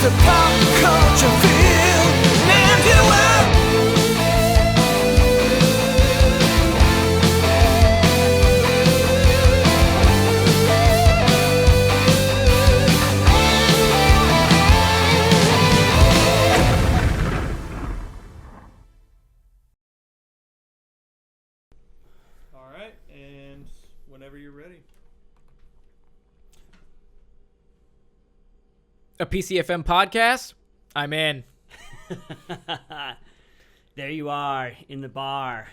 the pop culture field and you will. All right, and whenever you're ready. A PCFM podcast? I'm in. There you are in the bar,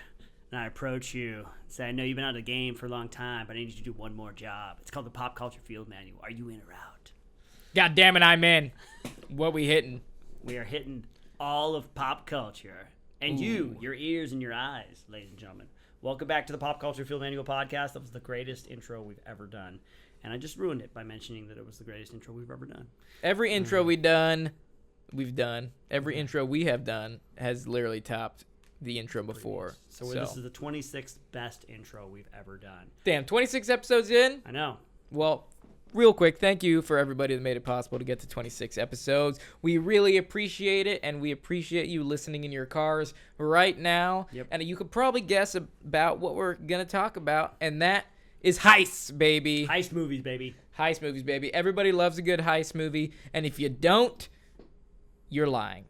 and I approach you and say, I know you've been out of the game for a long time, but I need you to do one more job. It's called the Pop Culture Field Manual. Are you in or out? God damn it, I'm in. What we hitting? We are hitting all of pop culture. And your ears and your eyes, ladies and gentlemen. Welcome back to the Pop Culture Field Manual podcast. That was the greatest intro we've ever done. And I just ruined it by mentioning that it was the greatest intro we've ever done. Every intro we've done. Every intro we have done has literally topped the intro before. So this is the 26th best intro we've ever done. Damn, 26 episodes in? I know. Well, real quick, thank you for everybody that made it possible to get to 26 episodes. We really appreciate it, and we appreciate you listening in your cars right now. Yep. And you could probably guess about what we're going to talk about, and that is heists, baby. Heist movies, baby. Heist movies, baby. Everybody loves a good heist movie, and if you don't, you're lying,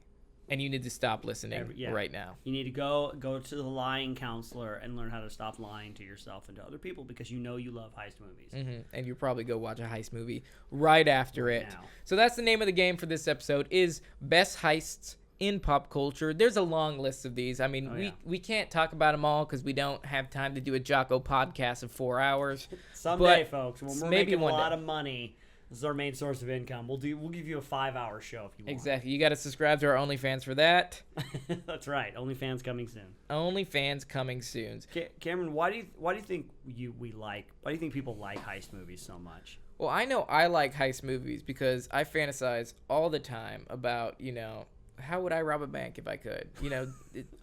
and you need to stop listening right now. You need to go to the lying counselor and learn how to stop lying to yourself and to other people because you know you love heist movies. Mm-hmm. And you'll probably go watch a heist movie right after it. Now. So that's the name of the game for this episode is Best Heists in Pop Culture. There's a long list of these. I mean, we can't talk about them all because we don't have time to do a Jocko podcast of 4 hours. Someday, folks, when we're maybe making a one lot day. of money, this is our main source of income. We'll give you a 5-hour show if you want. Exactly. You got to subscribe to our OnlyFans for that. That's right. OnlyFans coming soon. OnlyFans coming soon. Cameron, why do you think people like heist movies so much? Well, I know I like heist movies because I fantasize all the time about, how would I rob a bank if I could?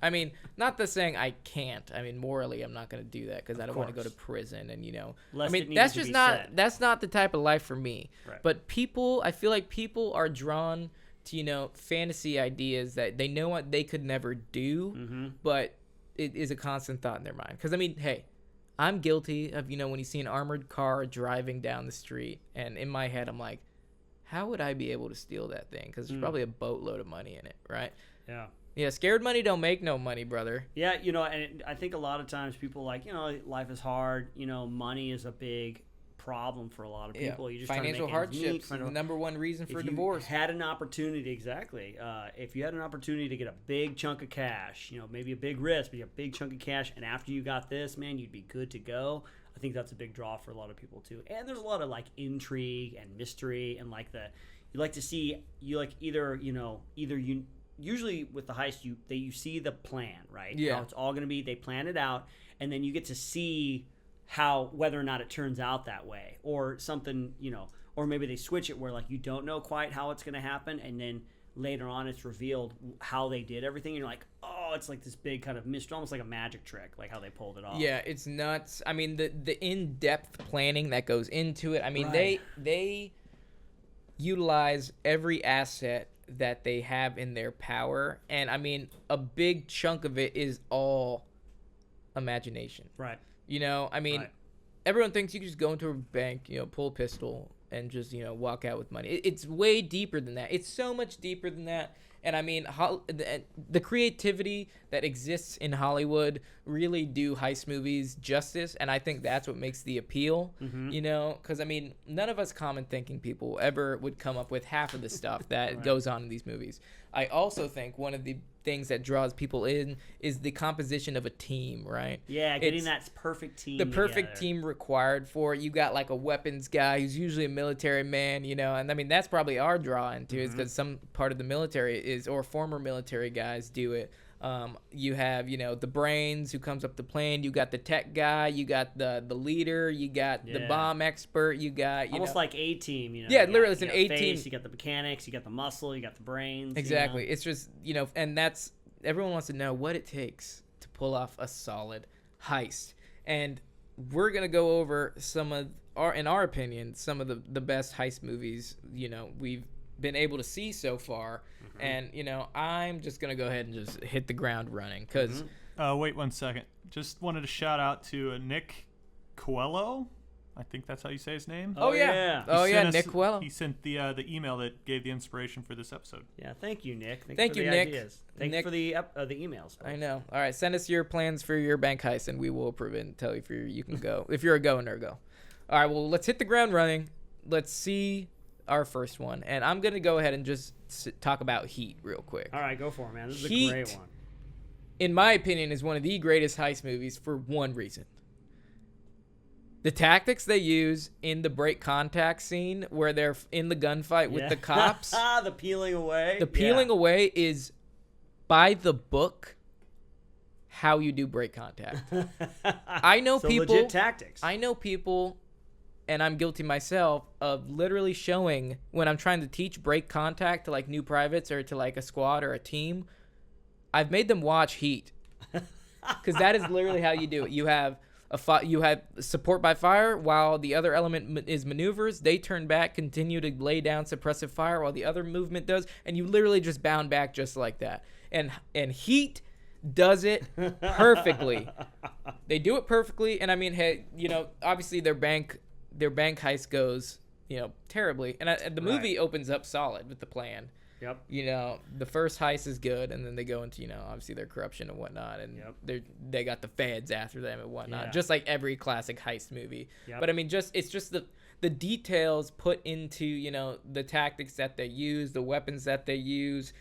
I mean, not the saying I can't. I mean, morally, I'm not going to do that because I don't want to go to prison. And, that's not the type of life for me. Right. But I feel like people are drawn to, fantasy ideas that they know what they could never do, but it is a constant thought in their mind. Because, I mean, hey, I'm guilty of, when you see an armored car driving down the street, and in my head, I'm like, how would I be able to steal that thing? Because there's probably a boatload of money in it, right? Yeah. Yeah, scared money don't make no money, brother. Yeah, and I think a lot of times people life is hard. Money is a big problem for a lot of people. Yeah. You just financial hardships is the number one reason for divorce. If you had an opportunity, exactly. If you had an opportunity to get a big chunk of cash, maybe a big risk, but a big chunk of cash, and after you got this, man, you'd be good to go. I think that's a big draw for a lot of people too. And there's a lot of intrigue and mystery and usually with the heist you see the plan, right? Yeah. How it's all going to be. They plan it out, and then you get to see whether or not it turns out that way or something, or maybe they switch it where you don't know quite how it's going to happen, and then later on it's revealed how they did everything, and you're like, oh, it's like this big kind of mystery, almost like a magic trick, like how they pulled it off. Yeah, it's nuts. I mean, the in-depth planning that goes into it. I mean, Right. they utilize every asset that they have in their power, and I mean, a big chunk of it is all imagination. Right. I mean, Right. Everyone thinks you can just go into a bank, pull a pistol, and just, walk out with money. It's way deeper than that. It's so much deeper than that. And I mean, the creativity that exists in Hollywood really do heist movies justice. And I think that's what makes the appeal, because I mean, none of us common thinking people ever would come up with half of the stuff that goes on in these movies. I also think one of the things that draws people in is the composition of a team, right? Yeah, getting that perfect team. The perfect together. team required for it. You got a weapons guy who's usually a military man, and I mean that's probably our draw into it, because some part of the military is, or former military guys do it. You have, the brains who comes up the plane. You got the tech guy. You got the leader. You got the bomb expert. You got almost like A-team. Yeah, literally, it's an A-team. You got the mechanics. You got the muscle. You got the brains. Exactly. It's just and that's everyone wants to know what it takes to pull off a solid heist, and we're gonna go over some of in our opinion, some of the best heist movies we've been able to see so far. And, you know, I'm just going to go ahead and just hit the ground running because... Wait 1 second. Just wanted to shout out to Nick Coelho. I think that's how you say his name. Oh, yeah. Oh, yeah, Nick Coelho. He sent the email that gave the inspiration for this episode. Yeah, thank you, Nick. Thank you, Nick. Ideas. Thank you for the emails. Folks. I know. All right, send us your plans for your bank heist, and we will approve it and tell you if you can go. If you're a go, no-go. All right, well, let's hit the ground running. Let's see our first one. And I'm going to go ahead and just talk about Heat real quick. All right, go for it, man. This is Heat, a great one. In my opinion, is one of the greatest heist movies for one reason. The tactics they use in the break contact scene where they're in the gunfight with the cops. The peeling away. The peeling away is by the book how you do break contact. I know people. Legit tactics. I know people, and I'm guilty myself, of literally showing when I'm trying to teach break contact to like new privates or to like a squad or a team. I've made them watch Heat because that is literally how you do it. You have you have support by fire while the other element is maneuvers. They turn back, continue to lay down suppressive fire while the other movement does, and you literally just bound back just like that. And Heat does it perfectly. They do it perfectly, and I mean, hey, you know, obviously their bank heist goes, you know, terribly, and the movie opens up solid with the plan. Yep. You know, the first heist is good, and then they go into, you know, obviously their corruption and whatnot, and they got the feds after them and whatnot, just like every classic heist movie. Yep. But I mean, it's just the details put into, you know, the tactics that they use, the weapons that they use,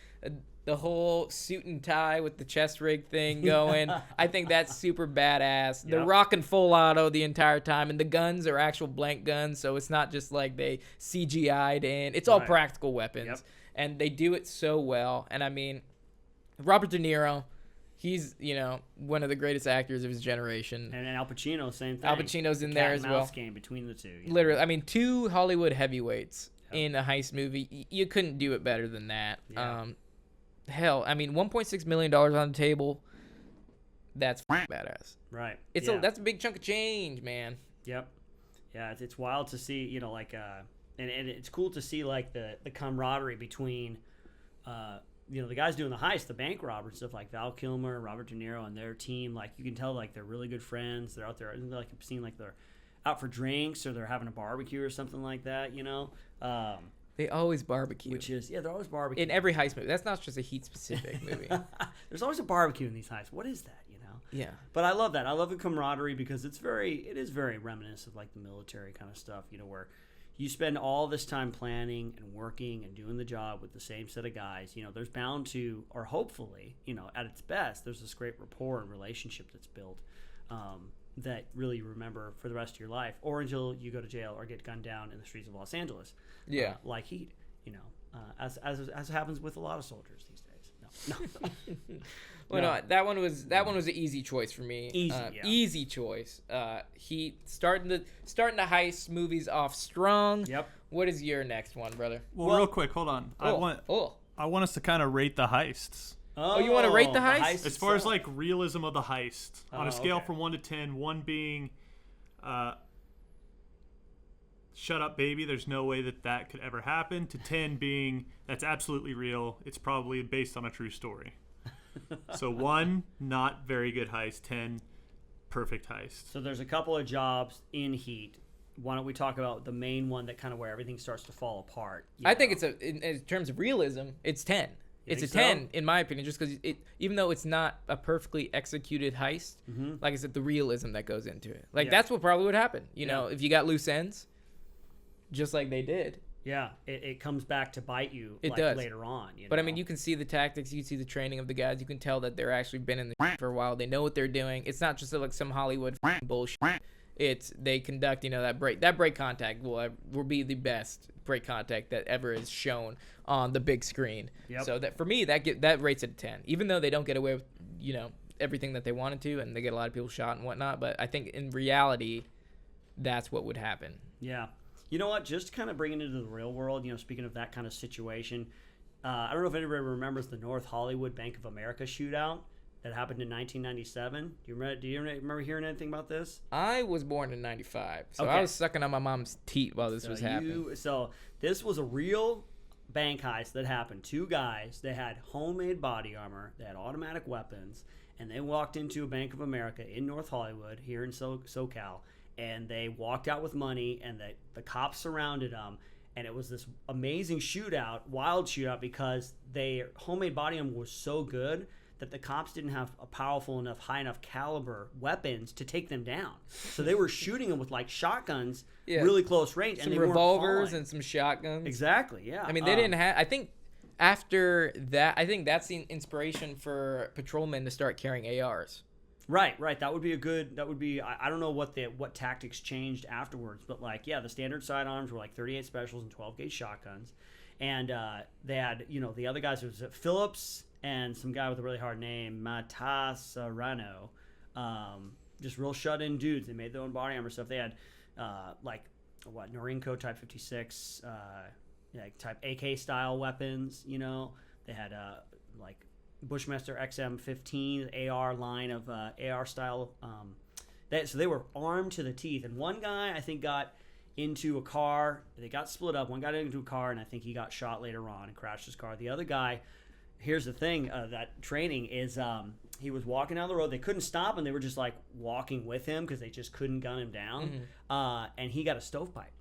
the whole suit and tie with the chest rig thing going. I think that's super badass. They're rocking full auto the entire time, and the guns are actual blank guns, so it's not just like they CGI'd in. It's all practical weapons. Yep. And they do it so well. And I mean, Robert De Niro, he's, you know, one of the greatest actors of his generation. And Al Pacino, same thing. Al Pacino's in there as well. Cat and mouse game between the two. Literally, I mean, two Hollywood heavyweights in a heist movie. You couldn't do it better than that. Yeah. Hell, I mean, $1.6 million on the table. That's badass. Right. That's a big chunk of change, man. Yep. Yeah, it's wild to see, you know, like and it's cool to see like the camaraderie between you know, the guys doing the heist, the bank robbers, stuff like Val Kilmer, Robert De Niro, and their team. Like, you can tell like they're really good friends. They're out there, like I've seen like they're out for drinks or they're having a barbecue or something like that, you know. They always barbecue. Which is, they're always barbecuing. In every heist movie. That's not just a Heat-specific movie. There's always a barbecue in these heists. What is that, you know? Yeah. But I love that. I love the camaraderie because it is very reminiscent of like the military kind of stuff, you know, where you spend all this time planning and working and doing the job with the same set of guys. You know, there's bound to, or hopefully, you know, at its best, there's this great rapport and relationship that's built that really you remember for the rest of your life, or until you go to jail or get gunned down in the streets of Los Angeles. Yeah. Like Heat, you know, as happens with a lot of soldiers these days. No. Well, no, that one was an easy choice for me. Easy choice. Heat starting the heist movies off strong. Yep. What is your next one, brother? Well, real quick, hold on. I want us to kind of rate the heists. Oh, you want to rate the heist? As far as like realism of the heist, on a scale from 1 to 10, 1 being, shut up, baby. There's no way that could ever happen. To 10 being, that's absolutely real. It's probably based on a true story. So 1, not very good heist. 10, perfect heist. So there's a couple of jobs in Heat. Why don't we talk about the main one that kind of where everything starts to fall apart? I think it's in terms of realism, it's 10. It's a 10 in my opinion, just because even though it's not a perfectly executed heist, like I said, the realism that goes into it. Like that's what probably would happen. You know, if you got loose ends, just like they did. Yeah, it comes back to bite you later on. You know? But I mean, you can see the tactics, you can see the training of the guys, you can tell that they're actually been in the for a while. They know what they're doing. It's not just like some Hollywood bullshit. They conduct, you know, that break contact will be the best break contact that ever is shown on the big screen. Yep. So that for me that rates it a 10, even though they don't get away with, you know, everything that they wanted to, and they get a lot of people shot and whatnot. But I think in reality, that's what would happen. Yeah. You know what? Just kind of bringing it into the real world, you know, speaking of that kind of situation, I don't know if anybody remembers the North Hollywood Bank of America shootout that happened in 1997. Do you remember hearing anything about this? I was born in 95, so I was sucking on my mom's teat while this was happening. So this was a real bank heist that happened. Two guys, they had homemade body armor, they had automatic weapons, and they walked into a Bank of America in North Hollywood, here in SoCal, and they walked out with money, and the cops surrounded them, and it was this amazing shootout, wild shootout, because their homemade body armor was so good that the cops didn't have a powerful enough, high enough caliber weapons to take them down. So they were shooting them with like shotguns, really close range, some and they weren't revolvers falling. and some shotguns. Exactly, yeah. I mean, they didn't have. I think after that, I think that's the inspiration for patrolmen to start carrying ARs. Right. That would be a good. That would be. I don't know what tactics changed afterwards, but like, yeah, the standard sidearms were like 38 specials and 12 gauge shotguns, and they had, the other guys, it was Phillips and some guy with a really hard name, Matasarano, just real shut-in dudes. They made their own body armor stuff. They had Norinco Type 56, Type AK style weapons. They had like Bushmaster XM15 AR line of AR style. So they were armed to the teeth. And one guy, I think, got into a car. They got split up. One got into a car, and I think he got shot later on and crashed his car. The other guy, here's the thing, that training is he was walking down the road. They couldn't stop him. They were just like walking with him because they just couldn't gun him down. And he got a stovepipe.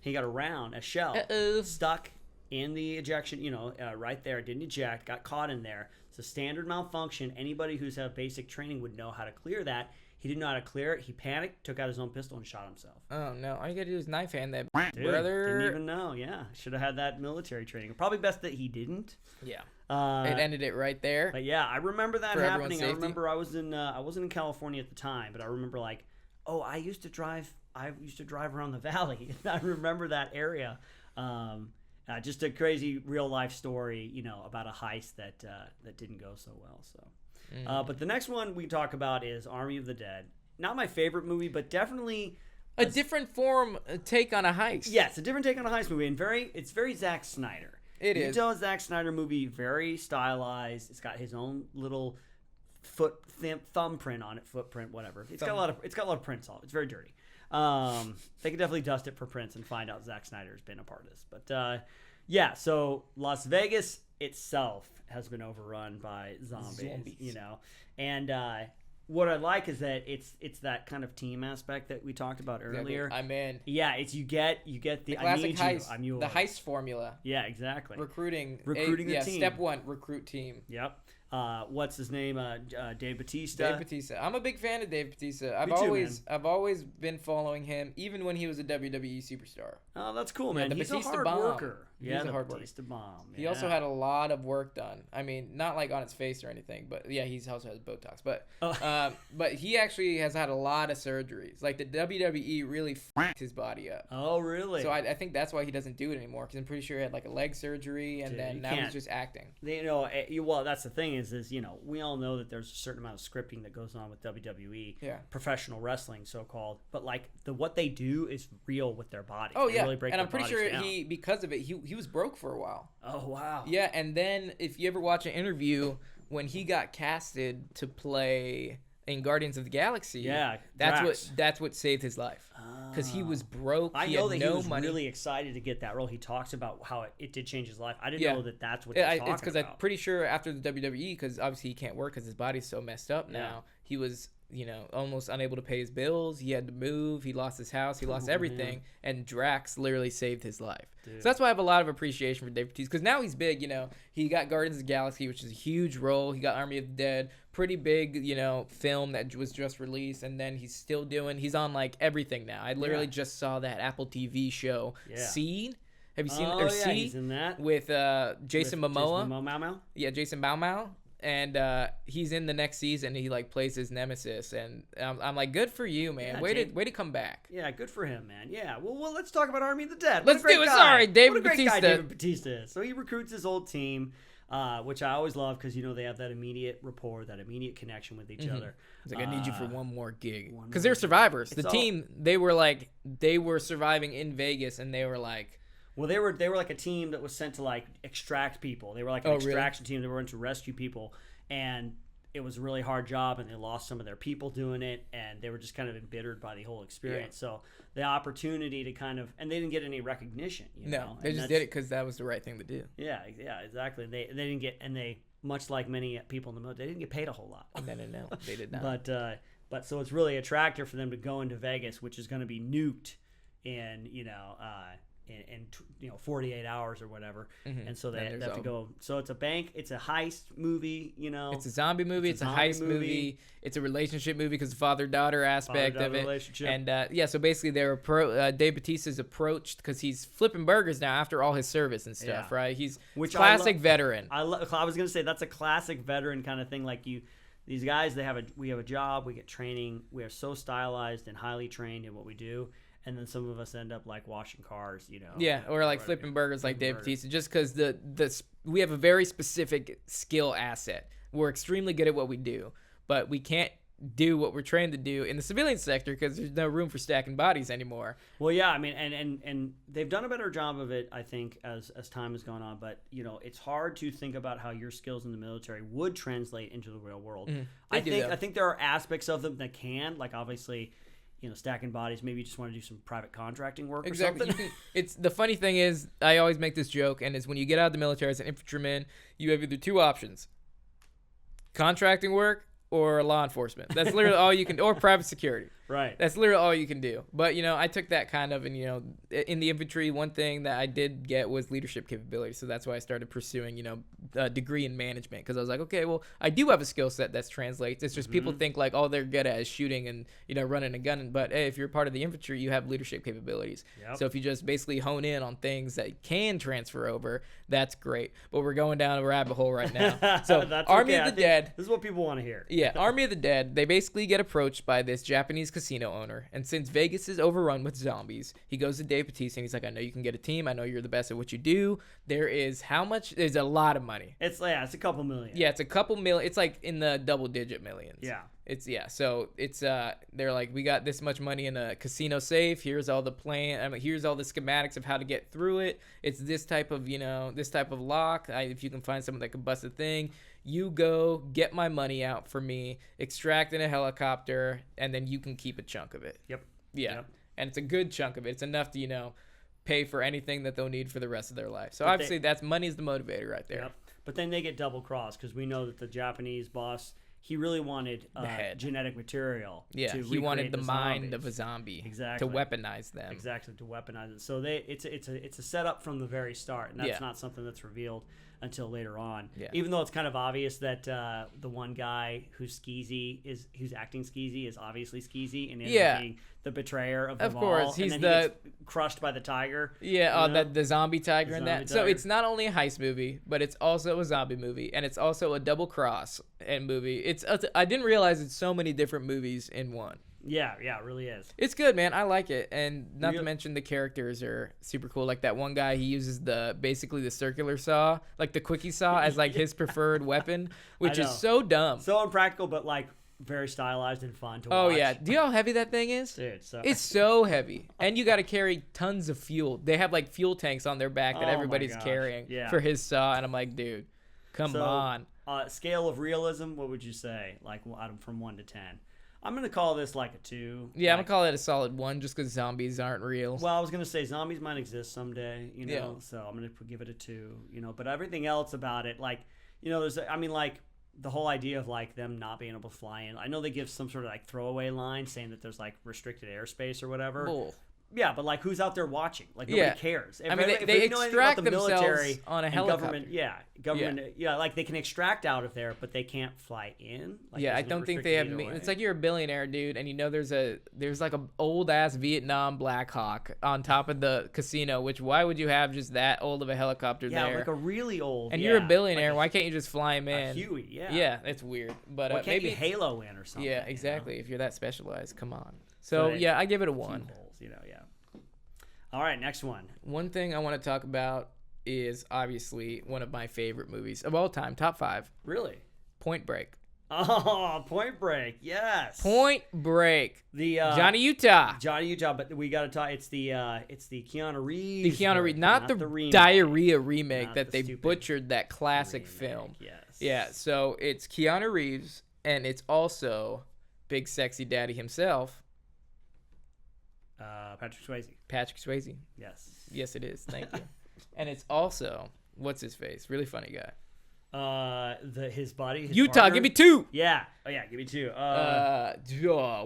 He got a shell stuck in the ejection, right there. Didn't eject, got caught in there. It's a standard malfunction. Anybody who's had basic training would know how to clear that. He didn't know how to clear it. He panicked, took out his own pistol, and shot himself. Oh, no. All you got to do is knife hand that, Dude, brother. Didn't even know, yeah. Should have had that military training. Probably best that he didn't. Yeah. It ended it right there. But yeah, I remember that For everyone's happening. I safety. remember I wasn't in California at the time, but I remember like, I used to drive around the valley. I remember that area. Just a crazy real life story, about a heist that didn't go so well. So, but the next one we talk about is Army of the Dead. Not my favorite movie, but definitely a different take on a heist. Yeah, it's a different take on a heist movie, and it's very Zack Snyder. It is. You can tell a Zack Snyder movie, very stylized. It's got his own little thumbprint on it, footprint, whatever. It's got a lot of prints on it. It's very dirty. They could definitely dust it for prints and find out Zack Snyder's been a part of this. But yeah, so Las Vegas itself has been overrun by zombies. And what I like is that it's that kind of team aspect that we talked about earlier. I'm in. Yeah, it's you get the classic heist. heist. The heist formula. Yeah, exactly. Recruiting the team. Step one, recruit team. Yep. What's his name? Dave Bautista. Dave Bautista. I'm a big fan of Dave Bautista. I've always been following him, even when he was a WWE superstar. Oh, that's cool, man. The He's Batista a hard bomb. worker. He's a hard Batista bomb. He also had a lot of work done. I mean, not like on his face or anything, but yeah, he also has Botox. But but he actually has had a lot of surgeries. Like the WWE really f***ed his body up. Oh, really? So I think that's why he doesn't do it anymore. Because I'm pretty sure he had like a leg surgery, and then now he's just acting. Well, that's the thing is we all know that there's a certain amount of scripting that goes on with WWE, professional wrestling, so called. But like what they do is real with their body. Oh they yeah, really break and I'm their pretty sure bodies down. because of it, he was broke for a while. Oh wow. Yeah, and then if you ever watch an interview when he got casted to play in Guardians of the Galaxy, that's what saved his life. Because he was broke. I he know had that no he was money. really excited to get that role. He talks about how it did change his life. I didn't know that that's what he's talking It's because about. I'm pretty sure after the WWE, because obviously he can't work because his body's so messed up now. He was, almost unable to pay his bills. He had to move. He lost his house. He lost everything. Man. And Drax literally saved his life. Dude. So that's why I have a lot of appreciation for Dave Bautista. Because now he's big, He got Guardians of the Galaxy, which is a huge role. He got Army of the Dead. Pretty big, film that was just released. And then he's on like everything now. I literally just saw that Apple TV show, Seed. Have you seen it? Or Seed? He's in that. With Jason Momoa. Jason Momoa? Yeah, Jason Momoa. And he's in the next season. He like plays his nemesis, and I'm like, good for you, man. Way to come back. Yeah, good for him, man. Yeah. Well, let's talk about Army of the Dead. Let's do it. Sorry, David Bautista. What a great guy David Bautista is. So he recruits his old team, which I always love because they have that immediate rapport, that immediate connection with each other. It's like I need you for one more gig because they're survivors. The team they were surviving in Vegas, and they were like. Well, they were like a team that was sent to like extract people. They were like an extraction team that were in to rescue people, and it was a really hard job, and they lost some of their people doing it, and they were just kind of embittered by the whole experience. So the opportunity to kind of, and they didn't get any recognition. You know? They just did it because that was the right thing to do. Yeah, exactly. They didn't get, and they, much like many people in the military, they didn't get paid a whole lot. No, they did not. But so it's really attractive for them to go into Vegas, which is going to be nuked in 48 hours or whatever, and so they have to go. So it's a bank, it's a heist movie, It's a zombie movie, it's a heist movie, it's a relationship movie because the father-daughter aspect of it. Relationship. And so basically they're Dave Bautista's approached because he's flipping burgers now after all his service and stuff, right? He's classic veteran. I was gonna say that's a classic veteran kind of thing. Like these guys, we have a job, we get training, we are so stylized and highly trained in what we do. And then some of us end up like washing cars, Yeah, or like flipping burgers like Dave Bautista, just because we have a very specific skill asset. We're extremely good at what we do, but we can't do what we're trained to do in the civilian sector because there's no room for stacking bodies anymore. Well, yeah, I mean, and they've done a better job of it, I think, as time has gone on. But it's hard to think about how your skills in the military would translate into the real world. I think there are aspects of them that can, like obviously. Stacking bodies. Maybe you just want to do some private contracting work or something. It's the funny thing is, I always make this joke, and is when you get out of the military as an infantryman, you have either two options: contracting work or law enforcement. That's literally all you can, or private security. Right. That's literally all you can do. But I took that kind of, and in the infantry, one thing that I did get was leadership capability. So that's why I started pursuing, a degree in management, because I was like, okay, well, I do have a skill set that translates. It's just people think like all they're good at is shooting and running a gun. But hey, if you're part of the infantry, you have leadership capabilities. Yep. So if you just basically hone in on things that can transfer over, that's great. But we're going down a rabbit hole right now. So Army of the Dead. This is what people want to hear. Yeah, Army of the Dead. They basically get approached by this Japanese casino owner, and since Vegas is overrun with zombies, he goes to Dave Bautista and he's like, I know you can get a team, I know you're the best at what you do. There's a lot of money. It's a couple million. Yeah, it's a couple million. It's like in the double digit millions. Yeah. So it's they're like, we got this much money in a casino safe, here's all the plan, here's all the schematics of how to get through it. It's this type of lock. If you can find someone that can bust a thing, you go get my money out for me, extract in a helicopter, and then you can keep a chunk of it. Yep. Yeah. Yep. And it's a good chunk of it. It's enough to, pay for anything that they'll need for the rest of their life. So obviously that's money is the motivator right there. Yep. But then they get double crossed because we know that the Japanese boss, he really wanted genetic material. Yeah, he wanted the mind of a zombie. Exactly. To weaponize them. Exactly, to weaponize it. So it's a setup from the very start, and that's not something that's revealed until later on. Yeah. Even though it's kind of obvious that the one guy who's acting skeezy is obviously skeezy and ends up being the betrayer of them all. Of course, he's and then he gets crushed by the tiger. Yeah, the zombie tiger and that. So it's not only a heist movie, but it's also a zombie movie, and it's also a double cross and movie. I didn't realize it's so many different movies in one. Yeah, it really is. It's good, man. I like it, and not to mention the characters are super cool. Like that one guy, he uses basically the circular saw, like the quickie saw, as like his preferred weapon, which is so dumb, so impractical, but like very stylized and fun to watch. Oh yeah, do you know how heavy that thing is? Dude, it's so heavy, and you got to carry tons of fuel. They have like fuel tanks on their back that everybody's carrying for his saw, and I'm like, dude, come on. Scale of realism, what would you say? Like from 1 to 10? I'm going to call this like a 2. Yeah, I'm going to call it a solid 1 just because zombies aren't real. Well, I was going to say zombies might exist someday, so I'm going to give it a 2, but everything else about it, like, like the whole idea of like them not being able to fly in. I know they give some sort of like throwaway line saying that there's like restricted airspace or whatever. Bull. Yeah, but like who's out there watching? Like nobody cares. They extract themselves on a helicopter. Government. Like they can extract out of there, but they can't fly in. Like, I don't think they have. It's like you're a billionaire, dude, and there's like a old ass Vietnam Black Hawk on top of the casino. Which why would you have just that old of a helicopter there? Yeah, like a really old. And you're a billionaire. Why can't you just fly him in? A Huey, yeah. Yeah, it's weird, but why can't maybe Halo in or something. Yeah, exactly. If you're that specialized, come on. So yeah, I give it a 1. All right, next one. One thing I want to talk about is obviously one of my favorite movies of all time, top 5. Really? Point Break. Oh, Point Break, yes. Point Break. The Johnny Utah, but we got to talk. It's the Keanu Reeves. The Keanu Reeves, not the remake. diarrhea remake Not that the they butchered that classic film. Yes. Yeah, so it's Keanu Reeves, and it's also Big Sexy Daddy himself, Patrick Swayze. Patrick Swayze. Yes. Yes, it is. Thank you. And it's also, what's his face? Really funny guy. His buddy. His Utah, partner. give me 2. Yeah. Oh yeah, give me 2.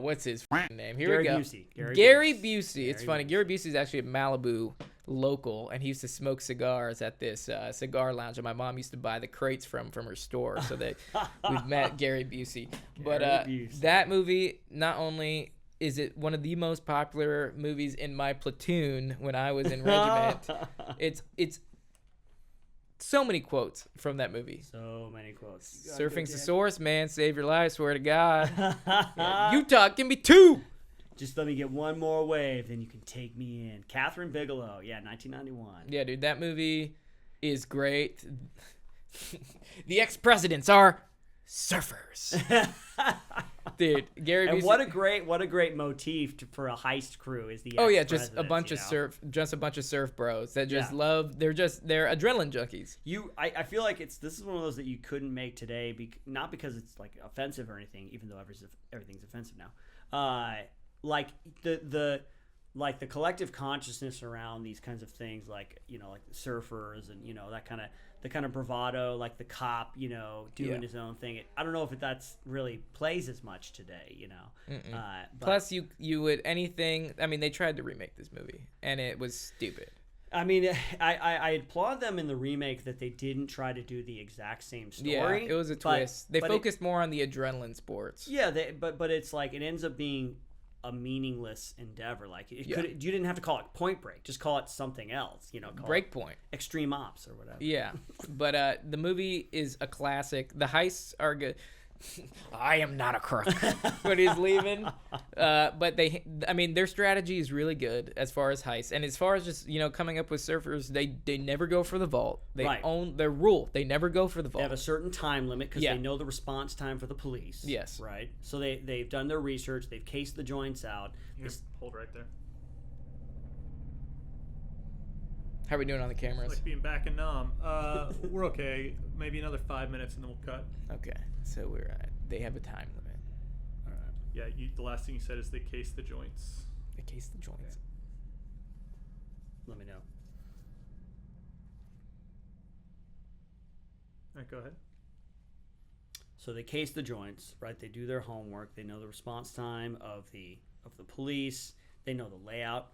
What's his name? Here Gary we go. Busey. Gary Busey. It's Gary funny. Busey. Gary Busey is actually a Malibu local, and he used to smoke cigars at this cigar lounge, and my mom used to buy the crates from her store, so that we've met Gary Busey. But Busey. that movie, not only is it one of the most popular movies in my platoon when I was in regiment, it's so many quotes from that movie. So many quotes. Surfing's the source, man. Save your life, swear to God. Yeah, Utah, give me 2. Just let me get one more wave, then you can take me in. Catherine Bigelow. Yeah, 1991. Yeah, dude, that movie is great. The ex-presidents are surfers. Dude, Gary And Busey. what a great motif for a heist crew is the Oh yeah, just a ex-presidents, bunch you of know? surf bros that just Yeah. love. They're adrenaline junkies. I feel like this is one of those that you couldn't make today, not because it's like offensive or anything, even though everything's offensive now. Like the collective consciousness around these kinds of things, like like the surfers and the kind of bravado, like the cop, doing Yeah. his own thing. I don't know if that's really plays as much today, But, Plus, you would anything. I mean, they tried to remake this movie, and it was stupid. I mean, I applaud them in the remake that they didn't try to do the exact same story. Yeah, it was a twist. They but focused more on the adrenaline sports. Yeah, but it's like it ends up being a meaningless endeavor. Like you didn't have to call it Point Break, just call it something else. Call Breakpoint. it Extreme Ops or whatever. Yeah, but the movie is a classic. The heists are good. I am not a crook when he's leaving. But their strategy is really good as far as heists, and as far as just coming up with surfers, they never go for the vault. They Right. own their rule. They never go for the vault. They have a certain time limit because Yeah. they know the response time for the police. Yes. Right. So they've done their research. They've cased the joints out. Here, hold right there. How are we doing on the It's cameras? like being back in Nam. We're okay. Maybe another 5 minutes and then we'll cut. Okay, so they have a time limit. All right. Yeah, the last thing you said is they case the joints. They case the joints. Let me know. All right, go ahead. So they case the joints, right? They do their homework. They know the response time of the police. They know the layout.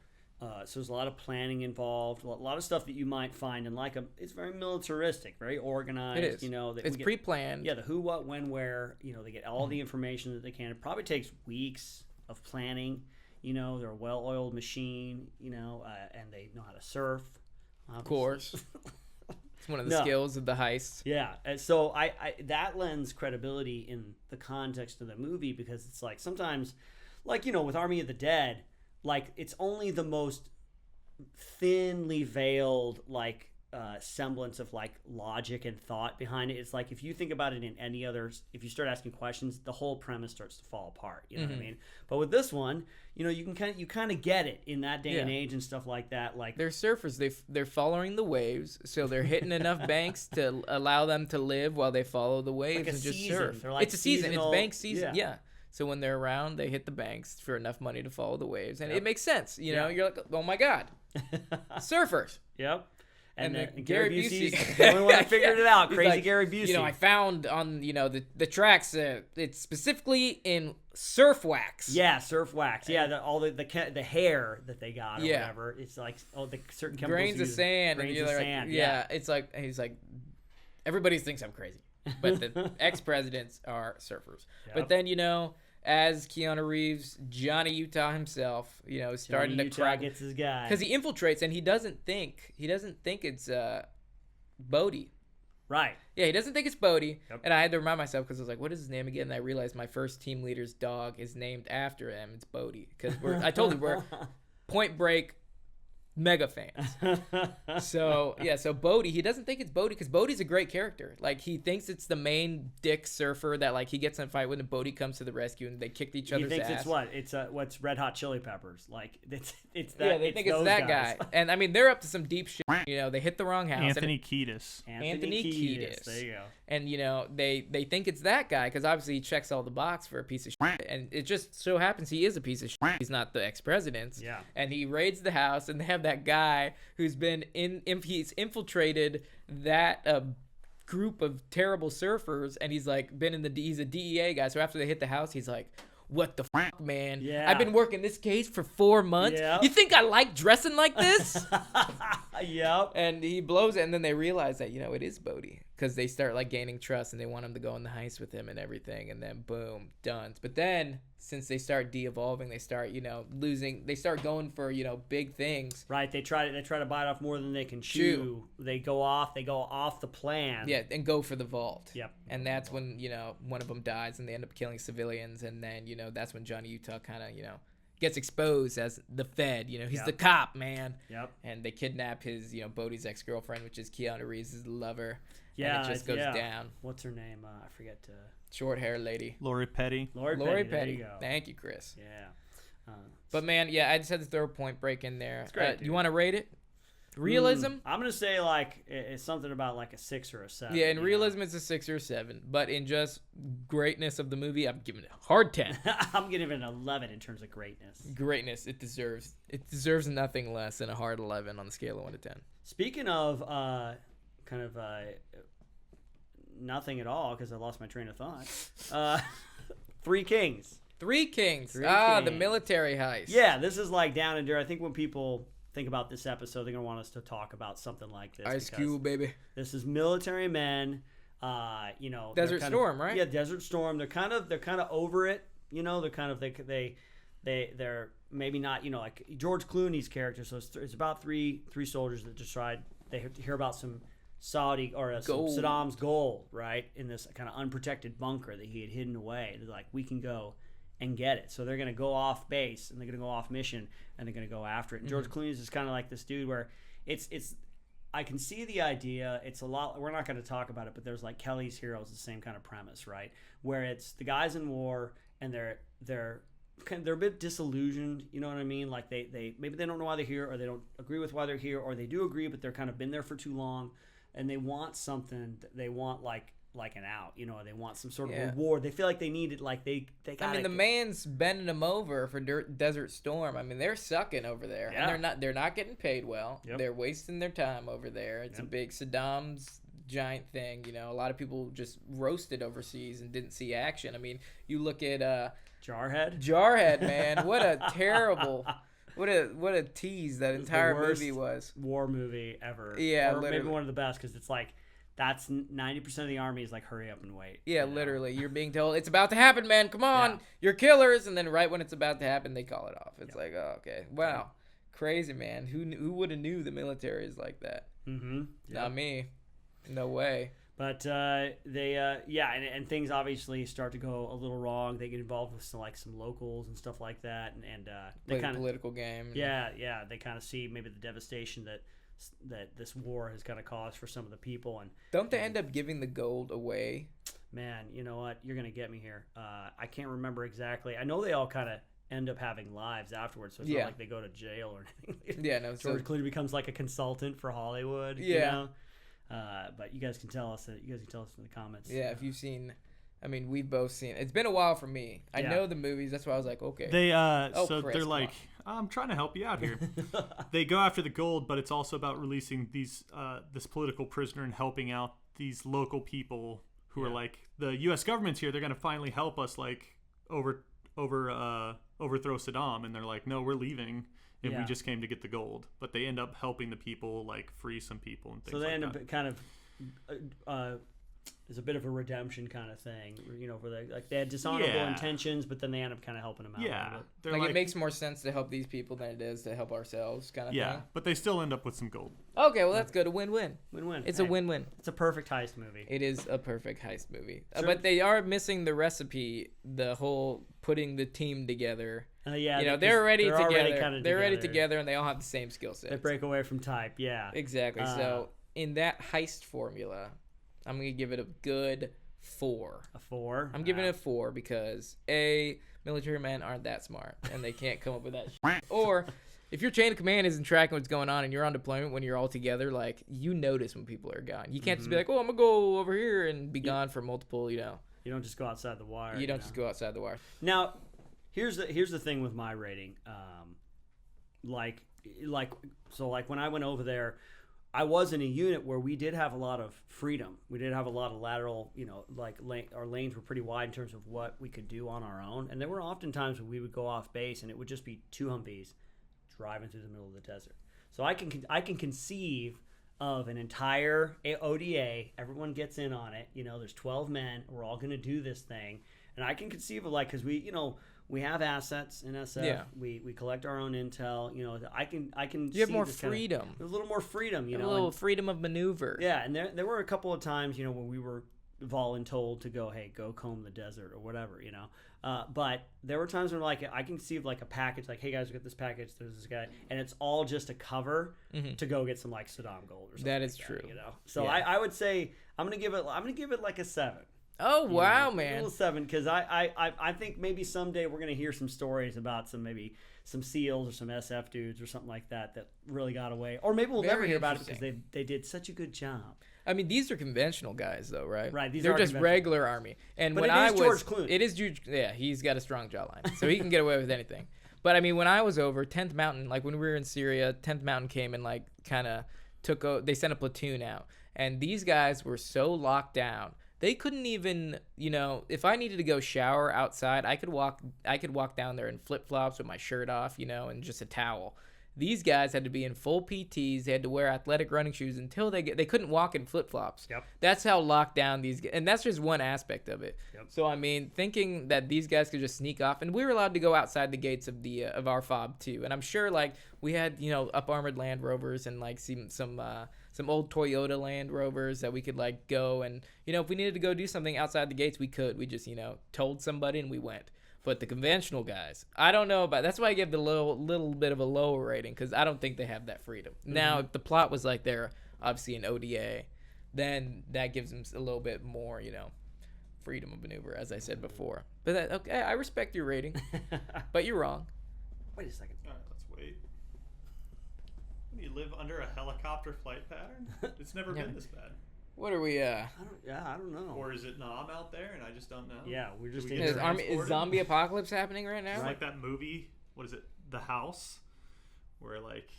So there's a lot of planning involved. A lot of stuff that you might find in it's very militaristic, very organized. It is. It's pre-planned. Yeah, the who, what, when, where. They get all the information that they can. It probably takes weeks of planning. They're a well-oiled machine. And they know how to surf. Obviously. Of course. It's one of the skills of the heist. Yeah, and so I that lends credibility in the context of the movie because it's like sometimes, with Army of the Dead, it's only the most thinly veiled semblance of logic and thought behind it. It's like if you think about it in any other, if you start asking questions, the whole premise starts to fall apart. You know what I mean? But with this one, you kind of get it in that day and age and stuff like that. They're surfers. They're following the waves, so they're hitting enough banks to allow them to live while they follow the waves and just surf. It's a season. It's bank season. Yeah. Yeah. So when they're around, they hit the banks for enough money to follow the waves, and it makes sense. You're like, oh my god, surfers. Yep. And then then Gary Gary Busey's Busey. the only one that figured it out. He's Crazy like, Gary Busey. I found on the tracks. It's specifically in surf wax. Yeah, surf wax. Yeah, all the hair that they got or Yeah. whatever. It's like the certain chemicals. Grains of used. sand. Grains and of you're like, sand. Yeah, it's like he's like, everybody thinks I'm crazy, but the ex-presidents are surfers. Yep. But then as Keanu Reeves, Johnny Utah himself, is starting to Utah crack gets his guy because he infiltrates and he doesn't think it's Bodie. right. Yeah, he doesn't think it's Bodie. Yep. And I had to remind myself because I was like, what is his name again? And I realized my first team leader's dog is named after him. It's Bodie. Because I told you we're Point Break mega fans. So Bodhi, he doesn't think it's Bodhi because Bodhi's a great character. Like, he thinks it's the main dick surfer that, like, he gets in a fight with, and Bodhi comes to the rescue, and they kicked each other's ass. He thinks it's what? It's what's Red Hot Chili Peppers. Like, it's that. Yeah, they think it's that guy. And I mean, they're up to some deep shit. You know, they hit the wrong house. Anthony Kiedis. Anthony Kiedis. There you go. And, you know, they think it's that guy because obviously he checks all the box for a piece of shit. And it just so happens he is a piece of shit. He's not the ex-president. Yeah. And he raids the house, and they have that guy who's been he's infiltrated that group of terrible surfers, and he's like he's a DEA guy. So after they hit the house, he's like, what the fuck, man? Yeah. I've been working this case for 4 months. Yep. You think I like dressing like this? Yep. And he blows it, and then they realize that, you know, it is Bodhi because they start like gaining trust, and they want him to go on the heist with him and everything, and then boom, done. But then since they start de-evolving, they start, you know, they start going for, you know, big things. Right. They try to bite off more than they can chew. They go off the plan. Yeah, and go for the vault. Yep. And that's when, you know, one of them dies, and they end up killing civilians, and then, you know, that's when Johnny Utah kind of, you know, gets exposed as the Fed. You know, he's the cop, man. Yep. And they kidnap his, you know, Bodhi's ex-girlfriend, which is Keanu Reeves' lover. Yeah. And it just goes down. What's her name? I forget. Short hair lady. Lori Petty. Lori Petty. There you go. Thank you, Chris. Yeah. But man, yeah, I just had to throw a Point Break in there. It's great, dude. You want to rate it? Realism? I'm gonna say like it's something about like a 6 or a 7. Yeah, in realism it's a 6 or a 7, but in just greatness of the movie, I'm giving it a hard 10. I'm giving it an 11 in terms of greatness. Greatness, it deserves nothing less than a hard 11 on the scale of 1 to 10. Speaking of kind of nothing at all because I lost my train of thought. Three Kings. Three Kings. Three The Kings. military heist. Yeah, this is like down and dirty. I think when people think about this episode, they're gonna want us to talk about something like this. Ice because Cube, baby. This is military men. You know, Desert they're kind Storm, of, right? Yeah, Desert Storm. They're kind of over it. You know, they're kind of they're maybe not. You know, like George Clooney's character. So it's about three soldiers that just tried. They hear about some Saudi or some Saddam's gold, right, in this kind of unprotected bunker that he had hidden away. They're like, we can go and get it. So they're going to go off base and they're going to go off mission and they're going to go after it. And George Clooney is just kind of like this dude where it's I can see the idea. It's a lot. We're not going to talk about it, but there's like Kelly's Heroes, the same kind of premise, right? Where it's the guys in war and they're a bit disillusioned. You know what I mean? Like they maybe they don't know why they're here, or they don't agree with why they're here, or they do agree, but they're kind of been there for too long, and they want something. They want like an out, you know, they want some sort of reward. They feel like they need it, like they got. I mean, the man's bending them over for Desert Storm. I mean, they're sucking over there, and they're not getting paid well. Yep. They're wasting their time over there. It's a big Saddam's giant thing. You know, a lot of people just roasted overseas and didn't see action. I mean, you look at Jarhead, man. What a terrible. What a tease that entire movie was. War movie ever. Yeah, or literally. maybe one of the best because it's like. That's 90% of the army is like, hurry up and wait. Yeah, literally. You're being told, it's about to happen, man. Come on. You're killers. And then right when it's about to happen, they call it off. It's like, oh, okay. Wow. Crazy, man. Who would have knew the military is like that? Mm-hmm. Not me. No way. But and things obviously start to go a little wrong. They get involved with some locals and stuff like that. And they Play kind the of political game. Yeah. They kind of see maybe the devastation that this war has kind of caused for some of the people. And don't they end up giving the gold away? Man, you know what? You're gonna get me here. I can't remember exactly. I know they all kind of end up having lives afterwards, so it's not like they go to jail or anything. Yeah, no. George Clooney becomes like a consultant for Hollywood. Yeah. You know? But you guys can tell us in the comments. Yeah, if you've seen. I mean, we've both seen. It's been a while for me. I know the movies. That's why I was like, okay. They Chris, they're like, I'm trying to help you out here. They go after the gold, but it's also about releasing these this political prisoner and helping out these local people who are like, the U.S. government's here. They're gonna finally help us like overthrow Saddam, and they're like, no, we're leaving. And we just came to get the gold. But they end up helping the people, like free some people and things like that. So they end up kind of. Is a bit of a redemption kind of thing, you know, where they had dishonorable intentions, but then they end up kind of helping them out. Yeah, like it makes more sense to help these people than it is to help ourselves, kind of thing. Yeah, but they still end up with some gold. Okay, well that's good. A win-win. Win-win. It's a win-win. It's a perfect heist movie. It is a perfect heist movie, but they are missing the recipe. The whole putting the team together. Yeah, you know, they're already together. kinda They're already together, and they all have the same skill set. They break away from type. Yeah. Exactly. So in that heist formula, I'm gonna give it a good 4. A 4. I'm giving it a 4 because military men aren't that smart and they can't come up with that shit. Or if your chain of command isn't tracking what's going on and you're on deployment when you're all together, like, you notice when people are gone. You can't just be like, oh, I'm gonna go over here and be gone for multiple, you know. You don't just go outside the wire. You don't just go outside the wire. Now, here's the thing with my rating. Like when I went over there, I was in a unit where we did have a lot of freedom. We did have a lot of lateral, you know, like our lanes were pretty wide in terms of what we could do on our own. And there were often times when we would go off base and it would just be 2 Humvees driving through the middle of the desert. So I can conceive of an entire ODA. Everyone gets in on it. You know, there's 12 men. We're all going to do this thing. And I can conceive of, like, because we, you know, we have assets in SF. Yeah. We collect our own intel. You know, I can. You have more freedom. There's a little more freedom. You know, a little freedom of maneuver. Yeah, and there were a couple of times, you know, when we were voluntold to go, hey, go comb the desert or whatever, you know. But there were times when, like, I can see like a package, like, hey guys, we got this package. There's this guy, and it's all just a cover to go get some, like, Saddam gold or something. That is like true. You know. So Yeah. I would say I'm gonna give it like a 7. Oh, wow, A man. little 7, because I think maybe someday we're gonna hear some stories about some SEALs or some SF dudes or something like that really got away, or maybe we'll never Very hear about it because interesting. they did such a good job. I mean, these are conventional guys, though, right? Right, these They're are just conventional. regular army. And But when it I is was, George Clooney. It is George. Yeah, he's got a strong jawline, so he can get away with anything. But I mean, when I was over 10th Mountain, like when we were in Syria, 10th Mountain came and like kind of they sent a platoon out, and these guys were so locked down. They couldn't even, you know, if I needed to go shower outside, I could walk down there in flip-flops with my shirt off, you know, and just a towel. These guys had to be in full PTs. They had to wear athletic running shoes until they couldn't walk in flip-flops. Yep. That's how locked down and that's just one aspect of it. Yep. So I mean, thinking that these guys could just sneak off, and we were allowed to go outside the gates of the of our fob too. And I'm sure like we had, you know, up armored Land Rovers and like some old Toyota Land Rovers that we could like go, and you know, if we needed to go do something outside the gates, we could. We just, you know, told somebody and we went. But the conventional guys, I don't know about. That's why I give the little bit of a lower rating, because I don't think they have that freedom. Now, if the plot was like they're obviously an ODA, then that gives them a little bit more, you know, freedom of maneuver, as I said before. But okay, I respect your rating, but you're wrong. Wait a second. All right, let's wait. You live under a helicopter flight pattern? It's never been this bad. What are we? I don't know. Or is it Nam out there and I just don't know? Yeah, we're just Do we in get Is transported? zombie apocalypse happening right now? It's like that movie, what is it? The House? Where like,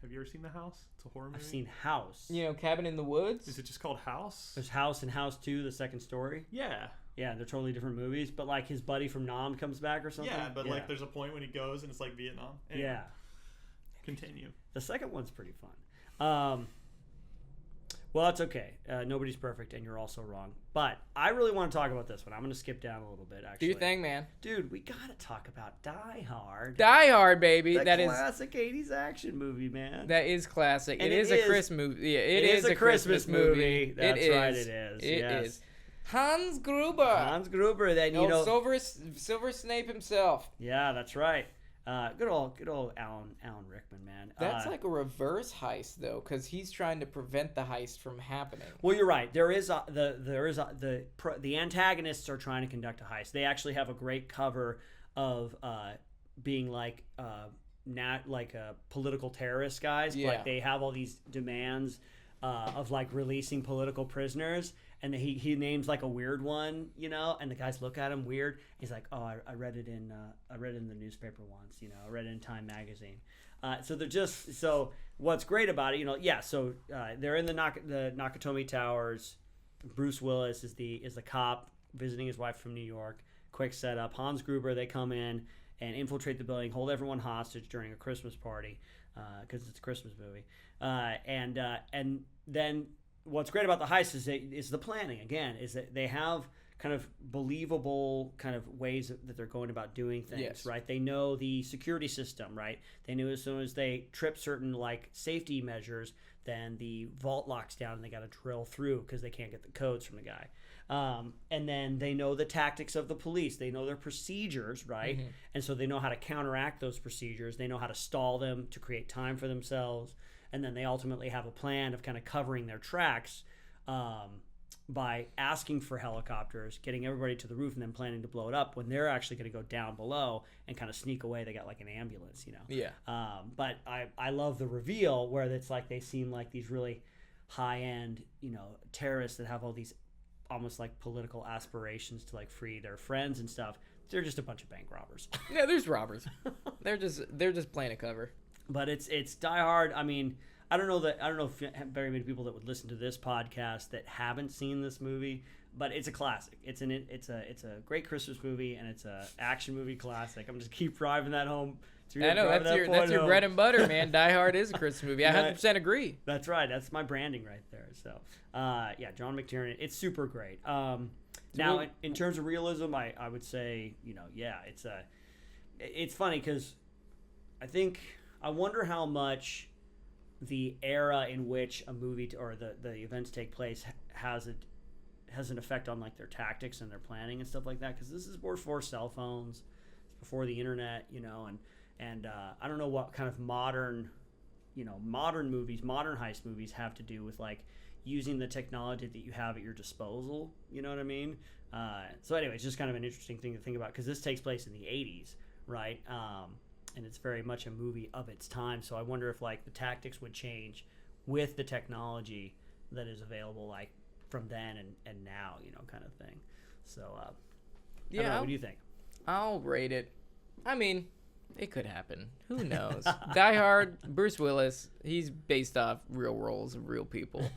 have you ever seen The House? It's a horror movie. I've seen House. You know, Cabin in the Woods. Is it just called House? There's House and House 2, the second story. Yeah. Yeah, they're totally different movies, but like his buddy from Nam comes back or something. Yeah, but like there's a point when he goes and it's like Vietnam. Anyway, Yeah. Continue. The second one's pretty fun. Well, that's okay. Nobody's perfect, and you're also wrong. But I really want to talk about this one. I'm going to skip down a little bit, actually. Do your thing, man. Dude, we got to talk about Die Hard. Die Hard, baby. The That is classic 80s action movie, man. That is classic. And it is a Christmas movie. Yeah, it is a Christmas movie. That's right, it is. It Yes. is. Hans Gruber. Hans Gruber, then, you know. Silver Snape himself. Yeah, that's right. Good old Alan Rickman, man. That's like a reverse heist, though, because he's trying to prevent the heist from happening. Well, you're right. The antagonists are trying to conduct a heist. They actually have a great cover of being like political terrorist guys. Yeah. Like they have all these demands of like releasing political prisoners, and he names like a weird one, you know, and the guys look at him weird. He's like, oh, I read it in the newspaper once, you know, I read it in Time magazine. So what's great about it, you know, yeah. So they're in the Nakatomi Towers. Bruce Willis is the cop visiting his wife from New York. Quick setup. Hans Gruber, they come in and infiltrate the building, hold everyone hostage during a Christmas party because it's a Christmas movie. And then what's great about the heist is the planning. Again, is that they have kind of believable kind of ways that they're going about doing things, Yes. right? They know the security system, right? They knew as soon as they trip certain like safety measures, then the vault locks down and they got to drill through because they can't get the codes from the guy. And then they know the tactics of the police. They know their procedures, right? And so they know how to counteract those procedures. They know how to stall them to create time for themselves. And then they ultimately have a plan of kind of covering their tracks by asking for helicopters, getting everybody to the roof, and then planning to blow it up when they're actually going to go down below and kind of sneak away. They got like an ambulance, you know? Yeah. But I love the reveal where it's like they seem like these really high-end, you know, terrorists that have all these almost like political aspirations to like free their friends and stuff. They're just a bunch of bank robbers. Yeah, there's robbers. they're just playing a cover. But it's Die Hard. I mean, I don't know if you have very many people that would listen to this podcast that haven't seen this movie, but it's a classic. It's a great Christmas movie, and it's a action movie classic. I'm just keep driving that home. I know that's your bread and butter, man. Die Hard is a Christmas movie. I 100% agree. That's right. That's my branding right there. So, yeah, John McTiernan. It's super great. Now, in terms of realism, I would say, you know, yeah, it's funny because I wonder how much the era in which a movie or the events take place has an effect on like their tactics and their planning and stuff like that, because this is before cell phones, it's before the internet, you know, and I don't know what kind of modern movies, modern heist movies have to do with like using the technology that you have at your disposal, you know what I mean? So anyway, it's just kind of an interesting thing to think about, because this takes place in the 80s, right? And it's very much a movie of its time. So I wonder if like the tactics would change with the technology that is available like from then and now, you know, kind of thing. So I don't know, what do you think? I'll rate it. I mean, it could happen. Who knows? Die Hard, Bruce Willis, he's based off real roles of real people.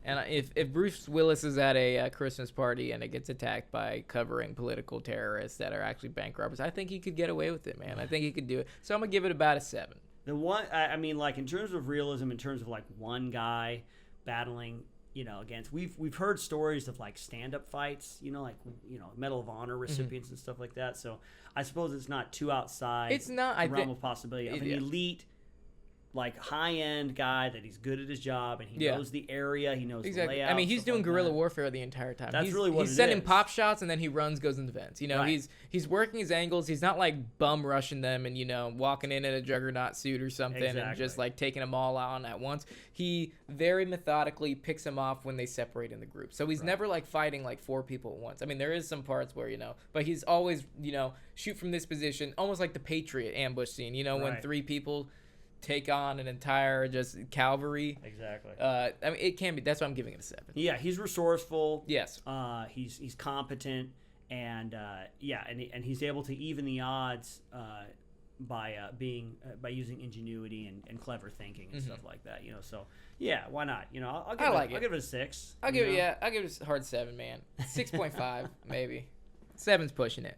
And if Bruce Willis is at a Christmas party and it gets attacked by covering political terrorists that are actually bank robbers, I think he could get away with it, man. I think he could do it. So I'm going to give it about a 7. I mean, like in terms of realism, in terms of like one guy battling, you know, against, we've heard stories of like stand-up fights, you know, like, you know, Medal of Honor recipients and stuff like that. So I suppose it's not too outside the realm of possibility of an elite, like high-end guy that he's good at his job and he knows the area, he knows the layout. I mean, he's doing guerrilla warfare the entire time. That's really what he's sending pop shots and then he goes in the vents. You know, he's working his angles. He's not like bum rushing them and, you know, walking in a juggernaut suit or something and just like taking them all on at once. He very methodically picks them off when they separate in the group. So he's never like fighting like 4 people at once. I mean, there is some parts where, you know, but he's always, you know, shoot from this position, almost like the Patriot ambush scene, you know, when 3 people take on an entire just cavalry. Exactly. I mean, it can be. That's why I'm giving it a 7. Yeah, he's resourceful. Yes. He's competent, and and he's able to even the odds by using ingenuity and clever thinking and stuff like that. You know, so yeah, why not? You know, I'll give it a 6. I'll give it a hard 7, man. 6.5 maybe. 7's pushing it.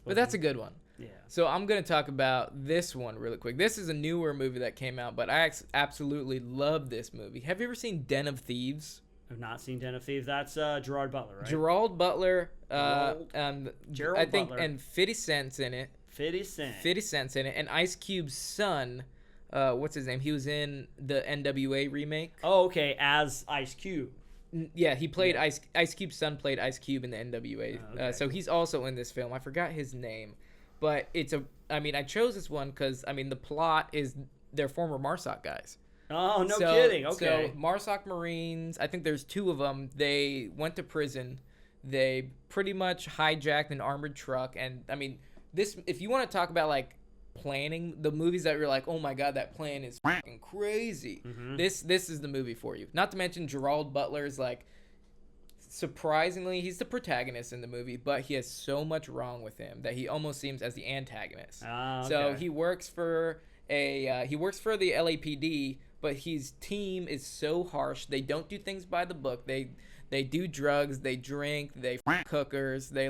But that's a good one. Yeah. So I'm going to talk about this one really quick. This is a newer movie that came out, but I absolutely love this movie. Have you ever seen Den of Thieves? I've not seen Den of Thieves. That's Gerard Butler, right? Gerard Butler. Gerald I think, Butler. and 50 Cent's in it. 50 Cent. 50 Cent's in it. And Ice Cube's son, what's his name? He was in the NWA remake. Oh, okay, as Ice Cube. Yeah, he played Ice Cube's son played Ice Cube in the NWA. So he's also in this film. I forgot his name. But I chose this one because, I mean, the plot is they're former MARSOC guys. Oh, no kidding. Okay. So MARSOC Marines, I think there's 2 of them. They went to prison. They pretty much hijacked an armored truck. And, I mean, this, if you want to talk about, like, planning, the movies that you're like, oh, my God, that plan is fucking crazy. Mm-hmm. This is the movie for you. Not to mention Gerald Butler's, like, surprisingly, he's the protagonist in the movie, but he has so much wrong with him that he almost seems as the antagonist. Okay. So he works for the LAPD, but his team is so harsh. They don't do things by the book. They do drugs, they drink, they hookers, they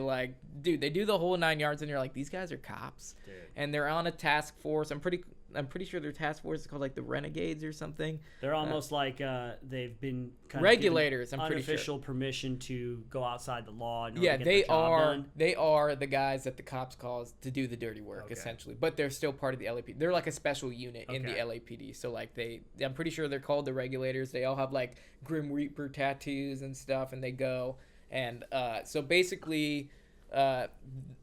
they do the whole 9 yards, and you're like, these guys are cops. Dude. And they're on a task force. I'm pretty I'm pretty sure their task force is called like the Renegades or something. They're almost like they've been kind regulators. of I'm pretty sure unofficial permission to go outside the law. In order yeah, to get they their job are. done. They are the guys that the cops calls to do the dirty work, Okay. essentially. But they're still part of the LAPD. They're like a special unit in the Okay. LAPD. So like I'm pretty sure they're called the regulators. They all have like Grim Reaper tattoos and stuff, and they go and so basically,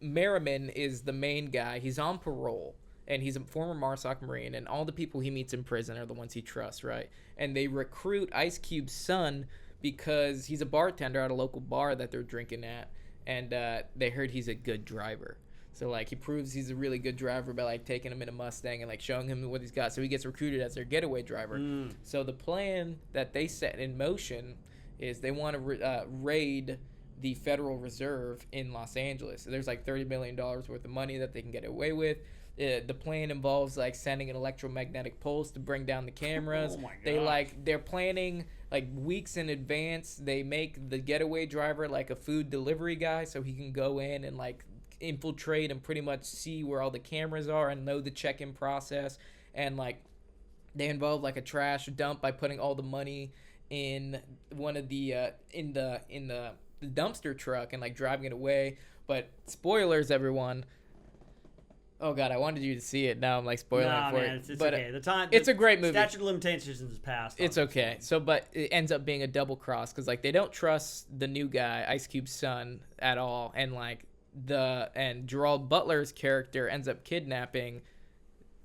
Merriman is the main guy. He's on parole. And he's a former MARSOC Marine, and all the people he meets in prison are the ones he trusts, right? And they recruit Ice Cube's son because he's a bartender at a local bar that they're drinking at, and they heard he's a good driver. So, like, he proves he's a really good driver by, like, taking him in a Mustang and, like, showing him what he's got. So he gets recruited as their getaway driver. So the plan that they set in motion is they want to raid the Federal Reserve in Los Angeles. So there's, like, $30 million worth of money that they can get away with. The plan involves like sending an electromagnetic pulse to bring down the cameras. Oh my God. They're planning like weeks in advance. They make the getaway driver like a food delivery guy so he can go in and like infiltrate and pretty much see where all the cameras are and know the check-in process. And like they involve like a trash dump by putting all the money in one of the in the dumpster truck and like driving it away. But spoilers, everyone. Oh God, I wanted you to see it. Now I'm like spoiling it for man, you. it's But okay. it's a great movie. Statute of limitations is passed. It's okay. So, but it ends up being a double cross because like they don't trust the new guy, Ice Cube's son, at all, and like Gerald Butler's character ends up kidnapping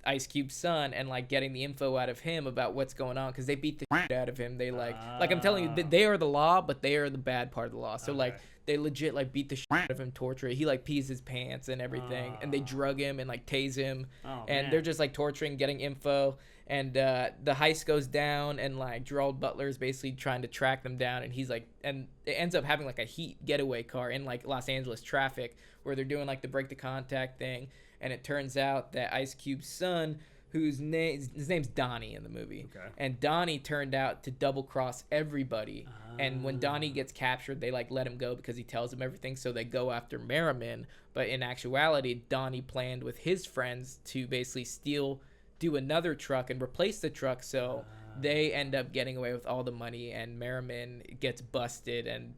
Ice Cube's son and like getting the info out of him about what's going on because they beat the shit out of him. They like I'm telling you, they are the law, but they are the bad part of the law. So like they legit like beat the shit out of him, torture. He like pees his pants and everything, and they drug him and like tase him, and they're just like torturing, getting info. And the heist goes down, and like Gerald Butler is basically trying to track them down, and he's like, and it ends up having like a heat getaway car in like Los Angeles traffic where they're doing like the break the contact thing, and it turns out that Ice Cube's son, his name's Donnie in the movie, and Donnie turned out to double cross everybody. And when Donnie gets captured, they like let him go because he tells them everything. So they go after Merriman, but in actuality, Donnie planned with his friends to basically do another truck and replace the truck. So they end up getting away with all the money, and Merriman gets busted, and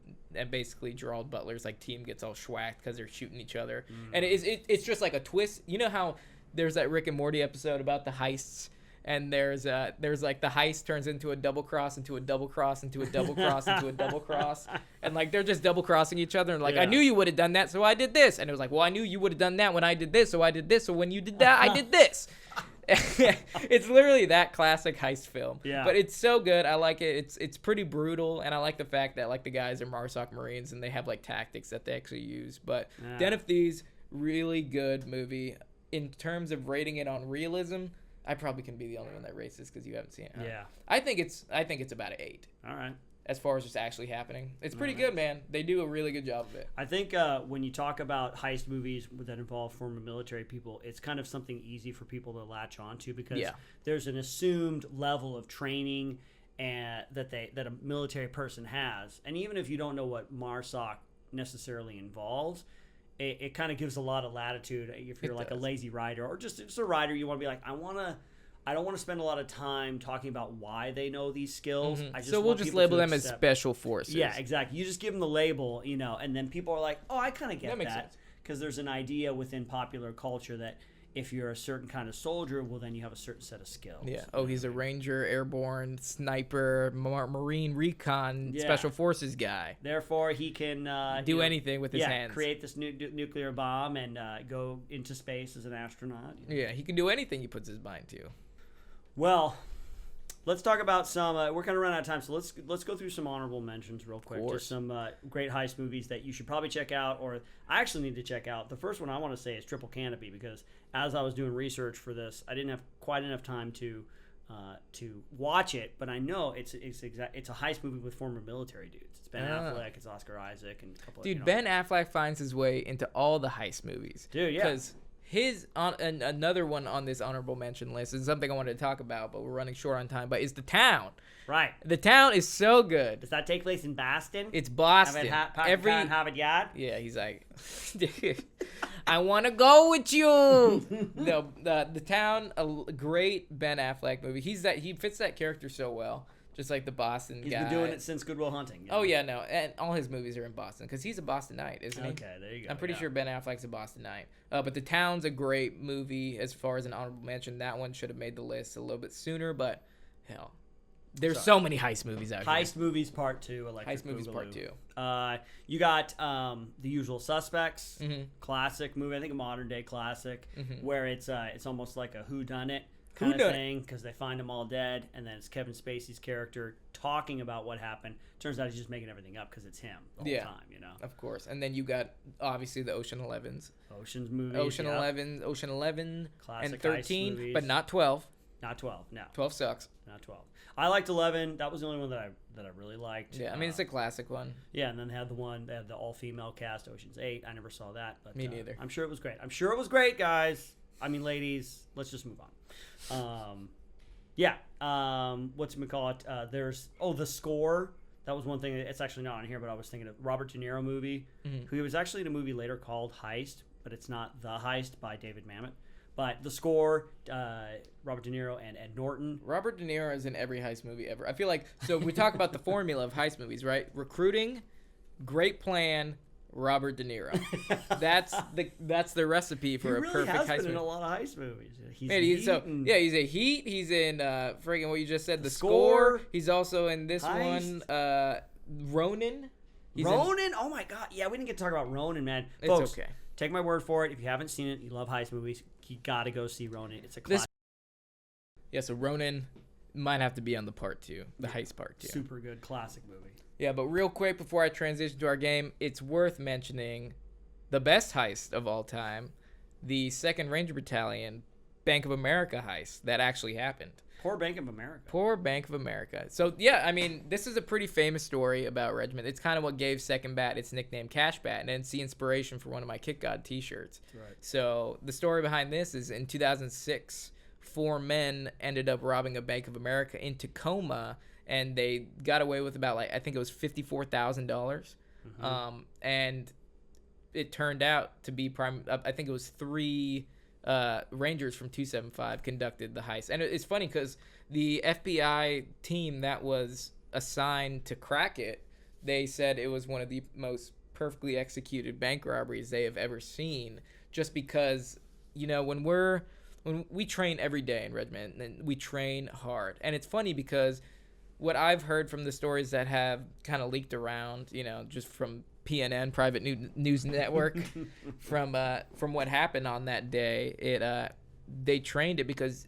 basically Gerald Butler's like team gets all schwacked because they're shooting each other. And it's just like a twist. You know how there's that Rick and Morty episode about the heists, and there's like the heist turns into a double cross, into a double cross, into a double cross, into a double cross, and like they're just double crossing each other, and like I knew you would have done that, so I did this, and it was like, well, I knew you would have done that when I did this, so I did this, so when you did that, I did this. It's literally that classic heist film. Yeah. But it's so good. I like it. It's pretty brutal, and I like the fact that like the guys are MARSOC Marines and they have like tactics that they actually use. But Den of Thieves, really good movie. In terms of rating it on realism, I probably can be the only one that rates this because you haven't seen it. Yeah. I think it's about an 8. All right. As far as just actually happening. It's pretty good, man. They do a really good job of it. I think when you talk about heist movies that involve former military people, it's kind of something easy for people to latch onto because there's an assumed level of training that a military person has. And even if you don't know what MARSOC necessarily involves, it kind of gives a lot of latitude if you're like a lazy writer or just a writer. You want to be like, I don't want to spend a lot of time talking about why they know these skills. So we'll just label them as special forces. Yeah, exactly. You just give them the label, and then people are like, oh, I kind of get that. Makes sense. Because there's an idea within popular culture that if you're a certain kind of soldier, well, then you have a certain set of skills. Yeah. Oh, he's a ranger, airborne, sniper, marine recon, special forces guy. Therefore, he can do anything with his hands. Create this nuclear bomb and go into space as an astronaut. Yeah, he can do anything he puts his mind to. Well, let's talk about some. We're kind of running out of time, so let's go through some honorable mentions real quick. Just some great heist movies that you should probably check out, or I actually need to check out. The first one I want to say is Triple Canopy because as I was doing research for this, I didn't have quite enough time to watch it, but I know it's a heist movie with former military dudes. It's Ben Affleck, it's Oscar Isaac, and a couple. Dude, Ben Affleck finds his way into all the heist movies. Dude, yeah. Because another one on this honorable mention list is something I wanted to talk about, but we're running short on time. But is The Town. Right. The Town is so good. Does that take place in Boston? It's Boston. Harvard Yard? Yeah, he's like, dude. I want to go with you. No, the Town, a great Ben Affleck movie. He fits that character so well, just like the Boston He's guy. been doing it since Good Will Hunting. You know? Oh yeah, no, and all his movies are in Boston because he's a Bostonite, isn't he? Okay, there you go. I'm pretty sure Ben Affleck's a Bostonite. But The Town's a great movie as far as an honorable mention. That one should have made the list a little bit sooner, but hell, there's so many heist movies out here. Heist movies part 2. Electric Heist movies part Boogaloo. 2. You got The Usual Suspects, Mm-hmm. classic movie. I think a modern day classic, where it's almost like a whodunit kind of Whodunit. thing because they find them all dead, and then it's Kevin Spacey's character talking about what happened. Turns out he's just making everything up because it's him the whole time. You know, Of course. And then you got obviously the Ocean 11s. Ocean's movies. Ocean yep. 11 Classic and heist 13, movies. but not 12. Not 12. No, 12 sucks. not 12. I liked 11. That was the only one that I really liked. Yeah, I mean it's a classic one. Yeah, and then they had the all-female cast, Ocean's 8. I never saw that, but Me neither. I'm sure it was great. I'm sure it was great, guys. I mean, ladies, let's just move on. Whatchamacallit? There's the score. That was one thing. It's actually not on here, but I was thinking of Robert De Niro movie, who was actually in a movie later called Heist, but it's not The Heist by David Mamet. But the score, Robert De Niro and Ed Norton. Robert De Niro is in every heist movie ever. I feel like, so we talk about the formula of heist movies, right? Recruiting, great plan, Robert De Niro. That's the recipe for He a really perfect has heist been in movie. a lot of heist movies. He's Man, he's in Heat. He's in friggin' what you just said, the score. He's also in this Heist. one, Ronin. Ronin? Oh my God! Yeah, we didn't get to talk about Ronin, man. It's Folks, okay. take my word for it. If you haven't seen it, you love heist movies, you gotta go see Ronin. It's a classic. Yeah, so Ronin might have to be on the part 2, the heist part 2. Super good, classic movie. Yeah, but real quick before I transition to our game, it's worth mentioning the best heist of all time, the 2nd Ranger Battalion Bank of America heist that actually happened. Poor Bank of America. Poor Bank of America. So, yeah, I mean, this is a pretty famous story about Regiment. It's kind of what gave Second Bat its nickname Cash Bat, and it's the inspiration for one of my Kick God t-shirts. That's right. So, the story behind this is in 2006, 4 men ended up robbing a Bank of America in Tacoma, and they got away with about, I think it was $54,000. And it turned out to be I think it was 3 Rangers from 275 conducted the heist. And it's funny because the FBI team that was assigned to crack it, they said it was one of the most perfectly executed bank robberies they have ever seen, just because, when we train every day in Regiment, and we train hard. And it's funny because what I've heard from the stories that have kind of leaked around, just from PNN, Private News Network, from what happened on that day, they trained it because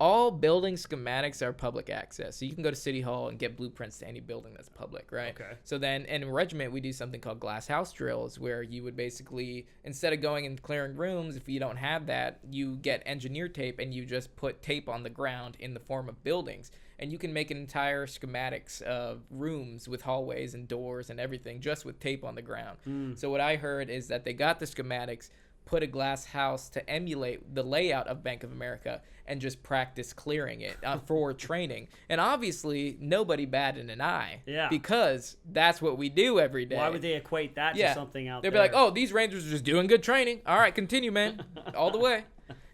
all building schematics are public access. So you can go to City Hall and get blueprints to any building that's public, right? Okay. So then, and in Regiment, we do something called glass house drills, where you would basically, instead of going and clearing rooms, if you don't have that, you get engineer tape and you just put tape on the ground in the form of buildings. And you can make an entire schematics of rooms with hallways and doors and everything just with tape on the ground. So what I heard is that they got the schematics, put a glass house to emulate the layout of Bank of America, and just practice clearing it for training. And obviously, nobody batted an eye. Yeah. Because that's what we do every day. Why would they equate that to something out They'd there? be like, oh, these Rangers are just doing good training. All right, continue, man. All the way.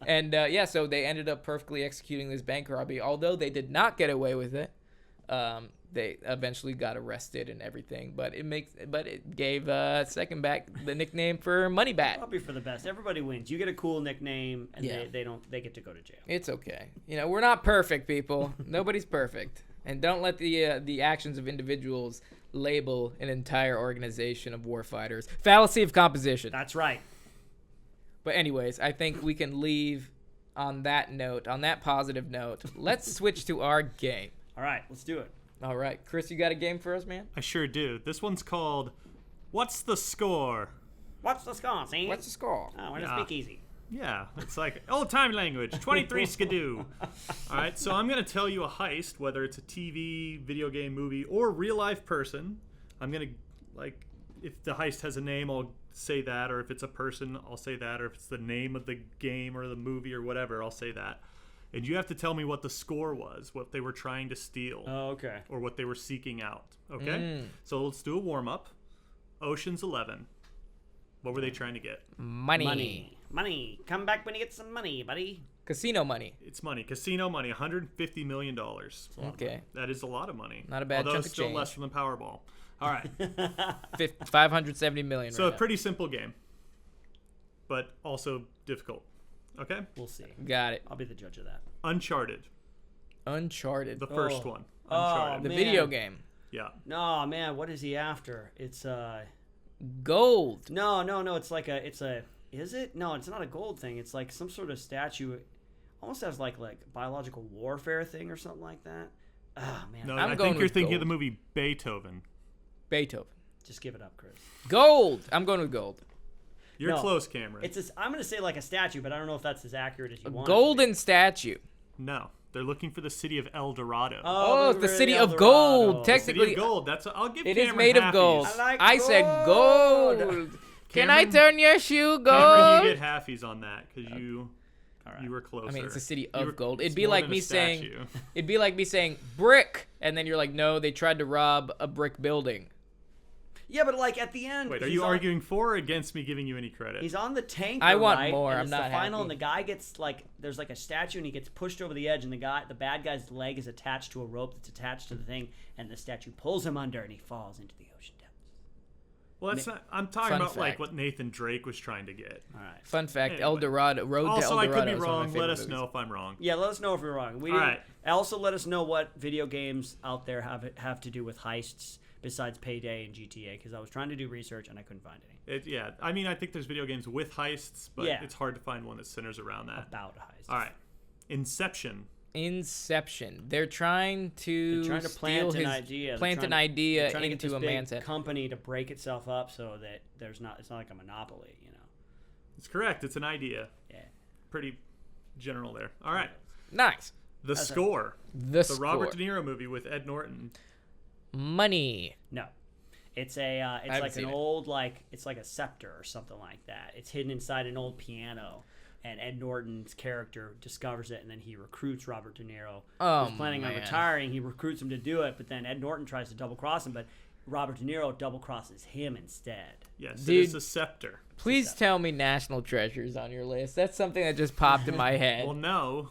And, so they ended up perfectly executing this bank robbery. Although they did not get away with it, they eventually got arrested and everything. But it gave Second Bat the nickname for Money Bat. Probably for the best. Everybody wins. You get a cool nickname, and they get to go to jail. It's okay. We're not perfect, people. Nobody's perfect. And don't let the actions of individuals label an entire organization of warfighters. Fallacy of composition. That's right. But anyways, I think we can leave on that note, on that positive note. Let's switch to our game. All right, let's do it. All right. Chris, you got a game for us, man? I sure do. This one's called What's the Score? What's the score, see? What's the score? Oh, we're going to Yeah. speak easy. Yeah, it's like old-time language, 23 skidoo. All right, so I'm going to tell you a heist, whether it's a TV, video game, movie, or real-life person. I'm going to, if the heist has a name, I'll say that, or if it's a person, I'll say that, or if it's the name of the game or the movie or whatever, I'll say that. And you have to tell me what the score was, what they were trying to steal. Oh, okay. Or what they were seeking out, okay? So let's do a warm-up. Ocean's 11. What were they trying to get? Money. Money. Come back when you get some money, buddy. Casino money. It's money. Casino money. $150 million. Okay. That is a lot of money. Not a bad Although chunk it's of still change. less than the Powerball. All right. 570 million. So a right pretty simple game, but also difficult. Okay. We'll see. now. Got it. I'll be the judge of that. Uncharted, Uncharted. the first one. Oh, Uncharted. The man. video game. Yeah. No, man, what is he after? It's Gold. no. It's like is it? No, it's not a gold thing. It's like some sort of statue. Almost has like biological warfare thing or something like that. Ah, man. No, I'm I going think you're with thinking of the gold. movie Beethoven. Beethoven. Just give it up, Chris. Gold. I'm going with gold. You're No. close, Cameron. I'm gonna say like a statue, but I don't know if that's as accurate as you want. Golden statue. No, they're looking for the city of El Dorado. Oh, it's the we're city El of gold. Dorado. City Technically, of gold. I'll give it Cameron is made of halfies. gold. I like I said gold. Can I Cameron- turn your shoe Cameron, gold? you get halfies on that because you were closer. I mean, it's a city You of were- gold. it's It'd be more like than me a saying, statue. it'd be like me saying brick, and then you're like, no, they tried to rob a brick building. Yeah, but like at the end. Wait, are he's you on- arguing for or against me giving you any credit? He's on the tanker. I want right? more, And I'm it's not the final, happy. and the guy gets like there's like a statue, and he gets pushed over the edge, and the bad guy's leg is attached to a rope that's attached to the thing, and the statue pulls him under, and he falls into the ocean depths. Well, that's not. I'm talking Fun about like fact. what Nathan Drake was trying to get. All right. Fun fact: Anyway. El Dorado, Road to El Also, Dorado. I could be is one of my wrong. Let favorite us movies. know if I'm wrong. Yeah, let us know if we're wrong. We All didn't- right. Also, let us know what video games out there have to do with heists besides Payday and GTA, because I was trying to do research and I couldn't find any Yeah, I mean, I think there's video games with heists, but Yeah. it's hard to find one that centers around that. about heists. All right, Inception. Inception. They're trying to They're trying to steal plant an his, idea. They're Plant trying- an idea they're trying to get into this a big man's head. company to break itself up so that it's not like a monopoly, you know. It's correct. It's an idea. Yeah. Pretty general there. All right, Nice. The Score. The The Robert De Niro movie with Ed Norton. Money. No. It's a it's haven't like seen an it. old it's like a scepter or something like that. It's hidden inside an old piano. And Ed Norton's character discovers it, and then he recruits Robert De Niro. Oh, who's planning on man. retiring. He recruits him to do it, but then Ed Norton tries to double cross him, but Robert De Niro double crosses him instead. Yes, Dude. it is a scepter. Please tell me National Treasure's on your list. That's something that just popped in my head. Well, no.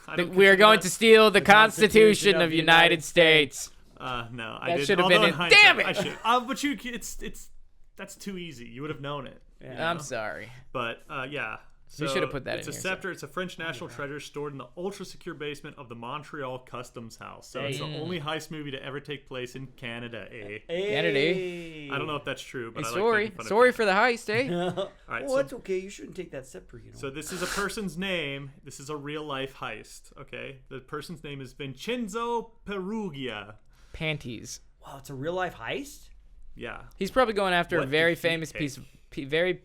I That don't we are consider going that- to steal the Constitution Constitution of of the United United States. No, I That did. should have Although been in it. hindsight, Damn it! I should. But it's that's too easy. You would have known it. Yeah. you know? I'm sorry. But yeah. You So should have put that it's in a here, scepter. It's a French national treasure stored in the ultra-secure basement of the Montreal Customs House. So it's the Hey. only heist movie to ever take place in Canada, eh? Hey. I don't know if that's true, but Hey, I sorry. like making fun Sorry of for the heist, eh? All right, well, so, that's okay. You shouldn't take that scepter, you know. so this is a person's name. This is a real-life heist, okay? The person's name is Vincenzo Perugia. Panties. Wow, it's a real life heist? Yeah. He's probably going after What a very did he famous take? piece of very.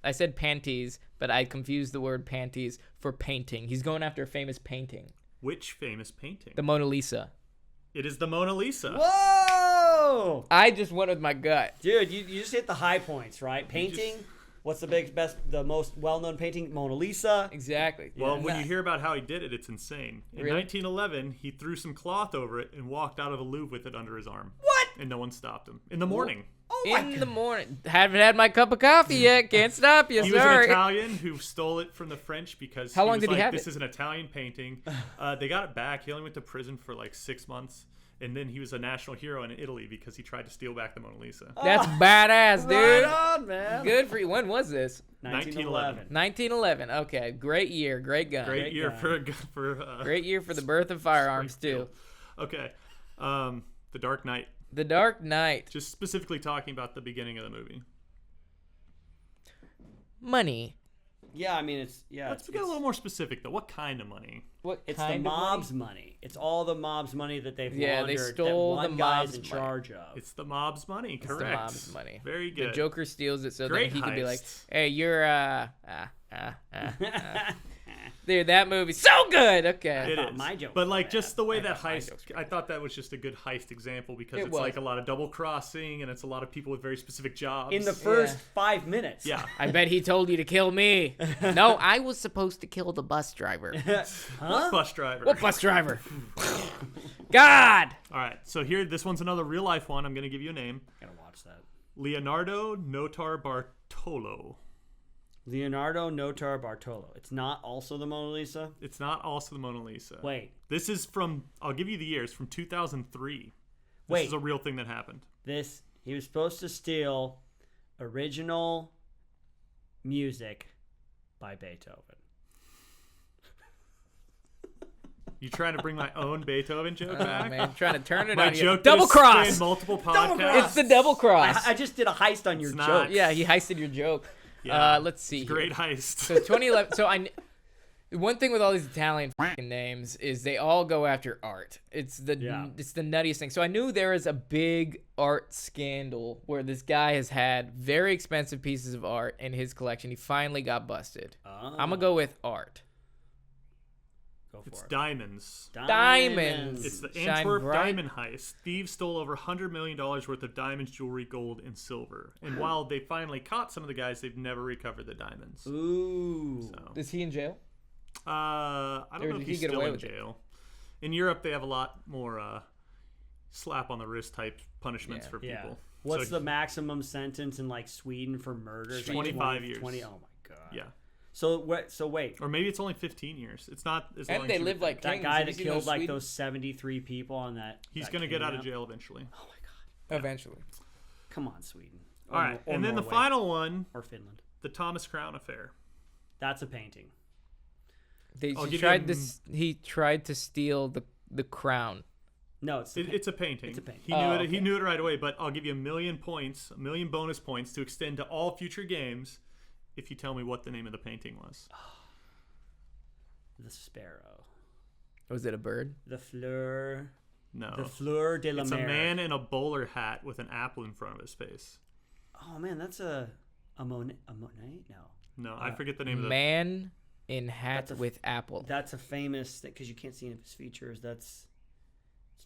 I said panties, but I confused the word panties for painting. He's going after a famous painting, Which famous painting? the Mona Lisa. It is the Mona Lisa. Whoa! I just went with my gut. Dude, you just hit the high points, right? Painting. What's the most well-known painting? Mona Lisa. Exactly. Well, Yeah. when you hear about how he did it, it's insane. In Really? 1911, he threw some cloth over it and walked out of the Louvre with it under his arm. What? And no one stopped him. In the morning. Oh my In God. the morning, haven't had my cup of coffee yet. Can't stop you. He was an Sorry. Italian who stole it from the French because How long was did he like, have this it? is an Italian painting. They got it back. He only went to prison for like 6 months. And then he was a national hero in Italy because he tried to steal back the Mona Lisa. That's badass, dude. Right on, man. Good for you. When was this? 1911. 1911. Okay, great year, great gun. Great year guy. for a gu- for Great year for the birth of firearms too. Okay. The Dark Knight. The Dark Knight. Just specifically talking about the beginning of the movie. Money. Yeah, I mean Let's it's, get a little more specific though. What kind of money? What it's the kind of mob's money? money. It's all the mob's money that they've Yeah, they laundered stole that the one guy's mob's in money. charge of. It's the mob's money. It's Correct. the mob's money. Very good. The Joker steals it so Great that he can be like, heist. "Hey, you're Dude, that movie's so good." Okay. It thought is. my joke But was like bad. just the way I that thought my heist, jokes were I thought that was just a good heist example because It it's was. like a lot of double crossing and it's a lot of people with very specific jobs. in the first Yeah. 5 minutes. yeah. I bet he told you to kill me. No, I was supposed to kill the bus driver. What bus driver? What bus driver? God. All right. So here, this one's another real life one. I'm gonna give you a name. Gotta watch that. Leonardo Notar Bartolo. Leonardo Notar Bartolo. It's not also the Mona Lisa? It's not also the Mona Lisa. Wait. This is from, I'll give you the years, from 2003. This Wait. is a real thing that happened. He was supposed to steal original music by Beethoven. You trying to bring my own Beethoven joke Oh, back? man, trying to turn it My on you. joke Double that has cross. spanned multiple Double podcasts. cross. It's the double cross. I just did a heist on your It's not. joke. Yeah, he heisted your joke. Yeah. Let's see. It's a here. great heist. So 2011. One thing with all these Italian fucking names is they all go after art. It's the nuttiest thing. So I knew there was a big art scandal where this guy has had very expensive pieces of art in his collection. He finally got busted. Oh. I'm gonna go with art. Go for It's it. diamonds. Diamonds. It's the Shine Antwerp bright. diamond heist. Thieves stole over $100 million worth of diamonds, jewelry, gold, and silver. And while they finally caught some of the guys, they've never recovered the diamonds. Ooh. So, Is he in jail? I don't Or know did if he he's get still away in with it? jail. In Europe, they have a lot more slap on the wrist type punishments Yeah. for Yeah. people. What's So, the maximum sentence in like Sweden for murder? It's like 25 years. 20. Oh my god. Yeah. So wait. Or maybe it's only 15 years. It's not as long And as they you would live like think. That kings. guy Have you that seen killed like Sweden? those 73 people on that. He's that going to get out of camp? jail eventually. Oh my god. Eventually. Come on, Sweden. All right. Or And then the Norway. final one, Or Finland. the Thomas Crown Affair. That's a painting. I'll He give tried you to. He tried to steal the crown. No, it's It's a painting. It's a painting. He knew it. okay. He knew it right away. But I'll give you 1,000,000 points, 1,000,000 bonus points to extend to all future games, if you tell me what the name of the painting was. the sparrow. Was it a bird? The fleur. No. The fleur de la It's mer. a man in a bowler hat with an apple in front of his face. Oh man, that's a Monet. A Monet? No. No, I forget the name of the. Man in hat That's a- with apple. That's a famous thing because you can't see any of his features. It's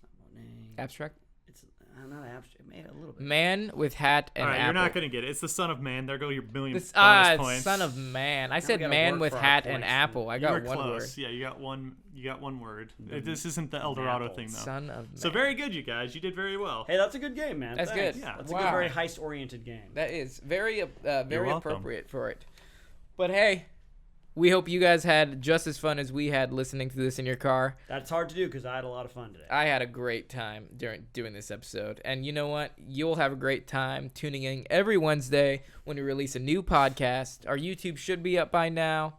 not Monet. Abstract. It's not abstract. Maybe a little bit. Man with hat and All right, apple. you're not gonna get it. It's the Son of Man. There go your 1,000,000 This bonus points. son of man. I said gotta man work with for our hat and points, apple. I You got were one word. close. Yeah, you got one. You got one word. This isn't the El Dorado apple. thing though. Son of man. So very good, you guys. You did very well. Hey, that's a good game, man. That's Thanks. good. Yeah. That's a Wow. good, very heist-oriented game. That is very very welcome. appropriate for it. But hey, we hope you guys had just as fun as we had listening to this in your car. That's hard to do because I had a lot of fun today. I had a great time during doing this episode. And you know what? You'll have a great time tuning in every Wednesday when we release a new podcast. Our YouTube should be up by now.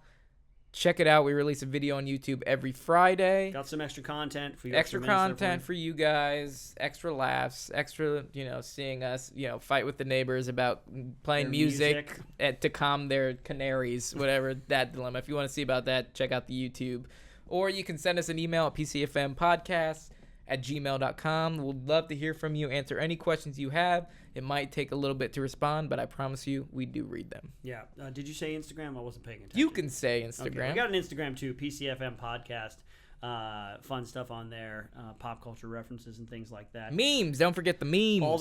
Check it out. We release a video on YouTube every Friday. Got some extra content for you. Extra content for you guys, extra laughs, extra, seeing us, fight with the neighbors about playing Their music to calm their canaries, whatever that dilemma. If you want to see about that, check out the YouTube. Or you can send us an email at pcfmpodcast@gmail.com. We'd love to hear from you, answer any questions you have. It might take a little bit to respond, but I promise you, we do read them. Yeah. Did you say Instagram? I wasn't paying attention. You can say Okay, Instagram. we got an Instagram too, PCFM Podcast. Fun stuff on there, pop culture references and things like that. Memes. Don't forget the memes. All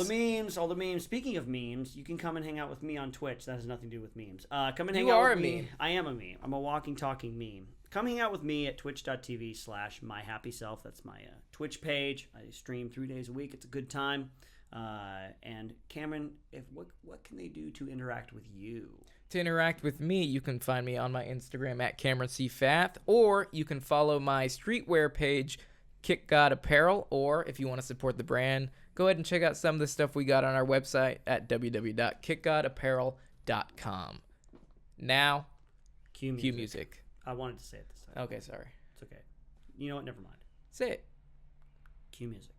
the memes. Speaking of memes, you can come and hang out with me on Twitch. That has nothing to do with memes. Come and hang You out are with a me. meme. I am a meme. I'm a walking, talking meme. Come hang out with me at twitch.tv/myhappyself. That's my Twitch page. I stream 3 days a week. It's a good time. And Cameron, what can they do to interact with you? To interact with me, you can find me on my Instagram at Cameron C. Fath, or you can follow my streetwear page, Kick God Apparel, or if you want to support the brand, go ahead and check out some of the stuff we got on our website at www.kickgodapparel.com. Now, Cue cue music. I wanted to say it this time. Okay, sorry. It's okay. You know what? Never mind. Say it. Cue music.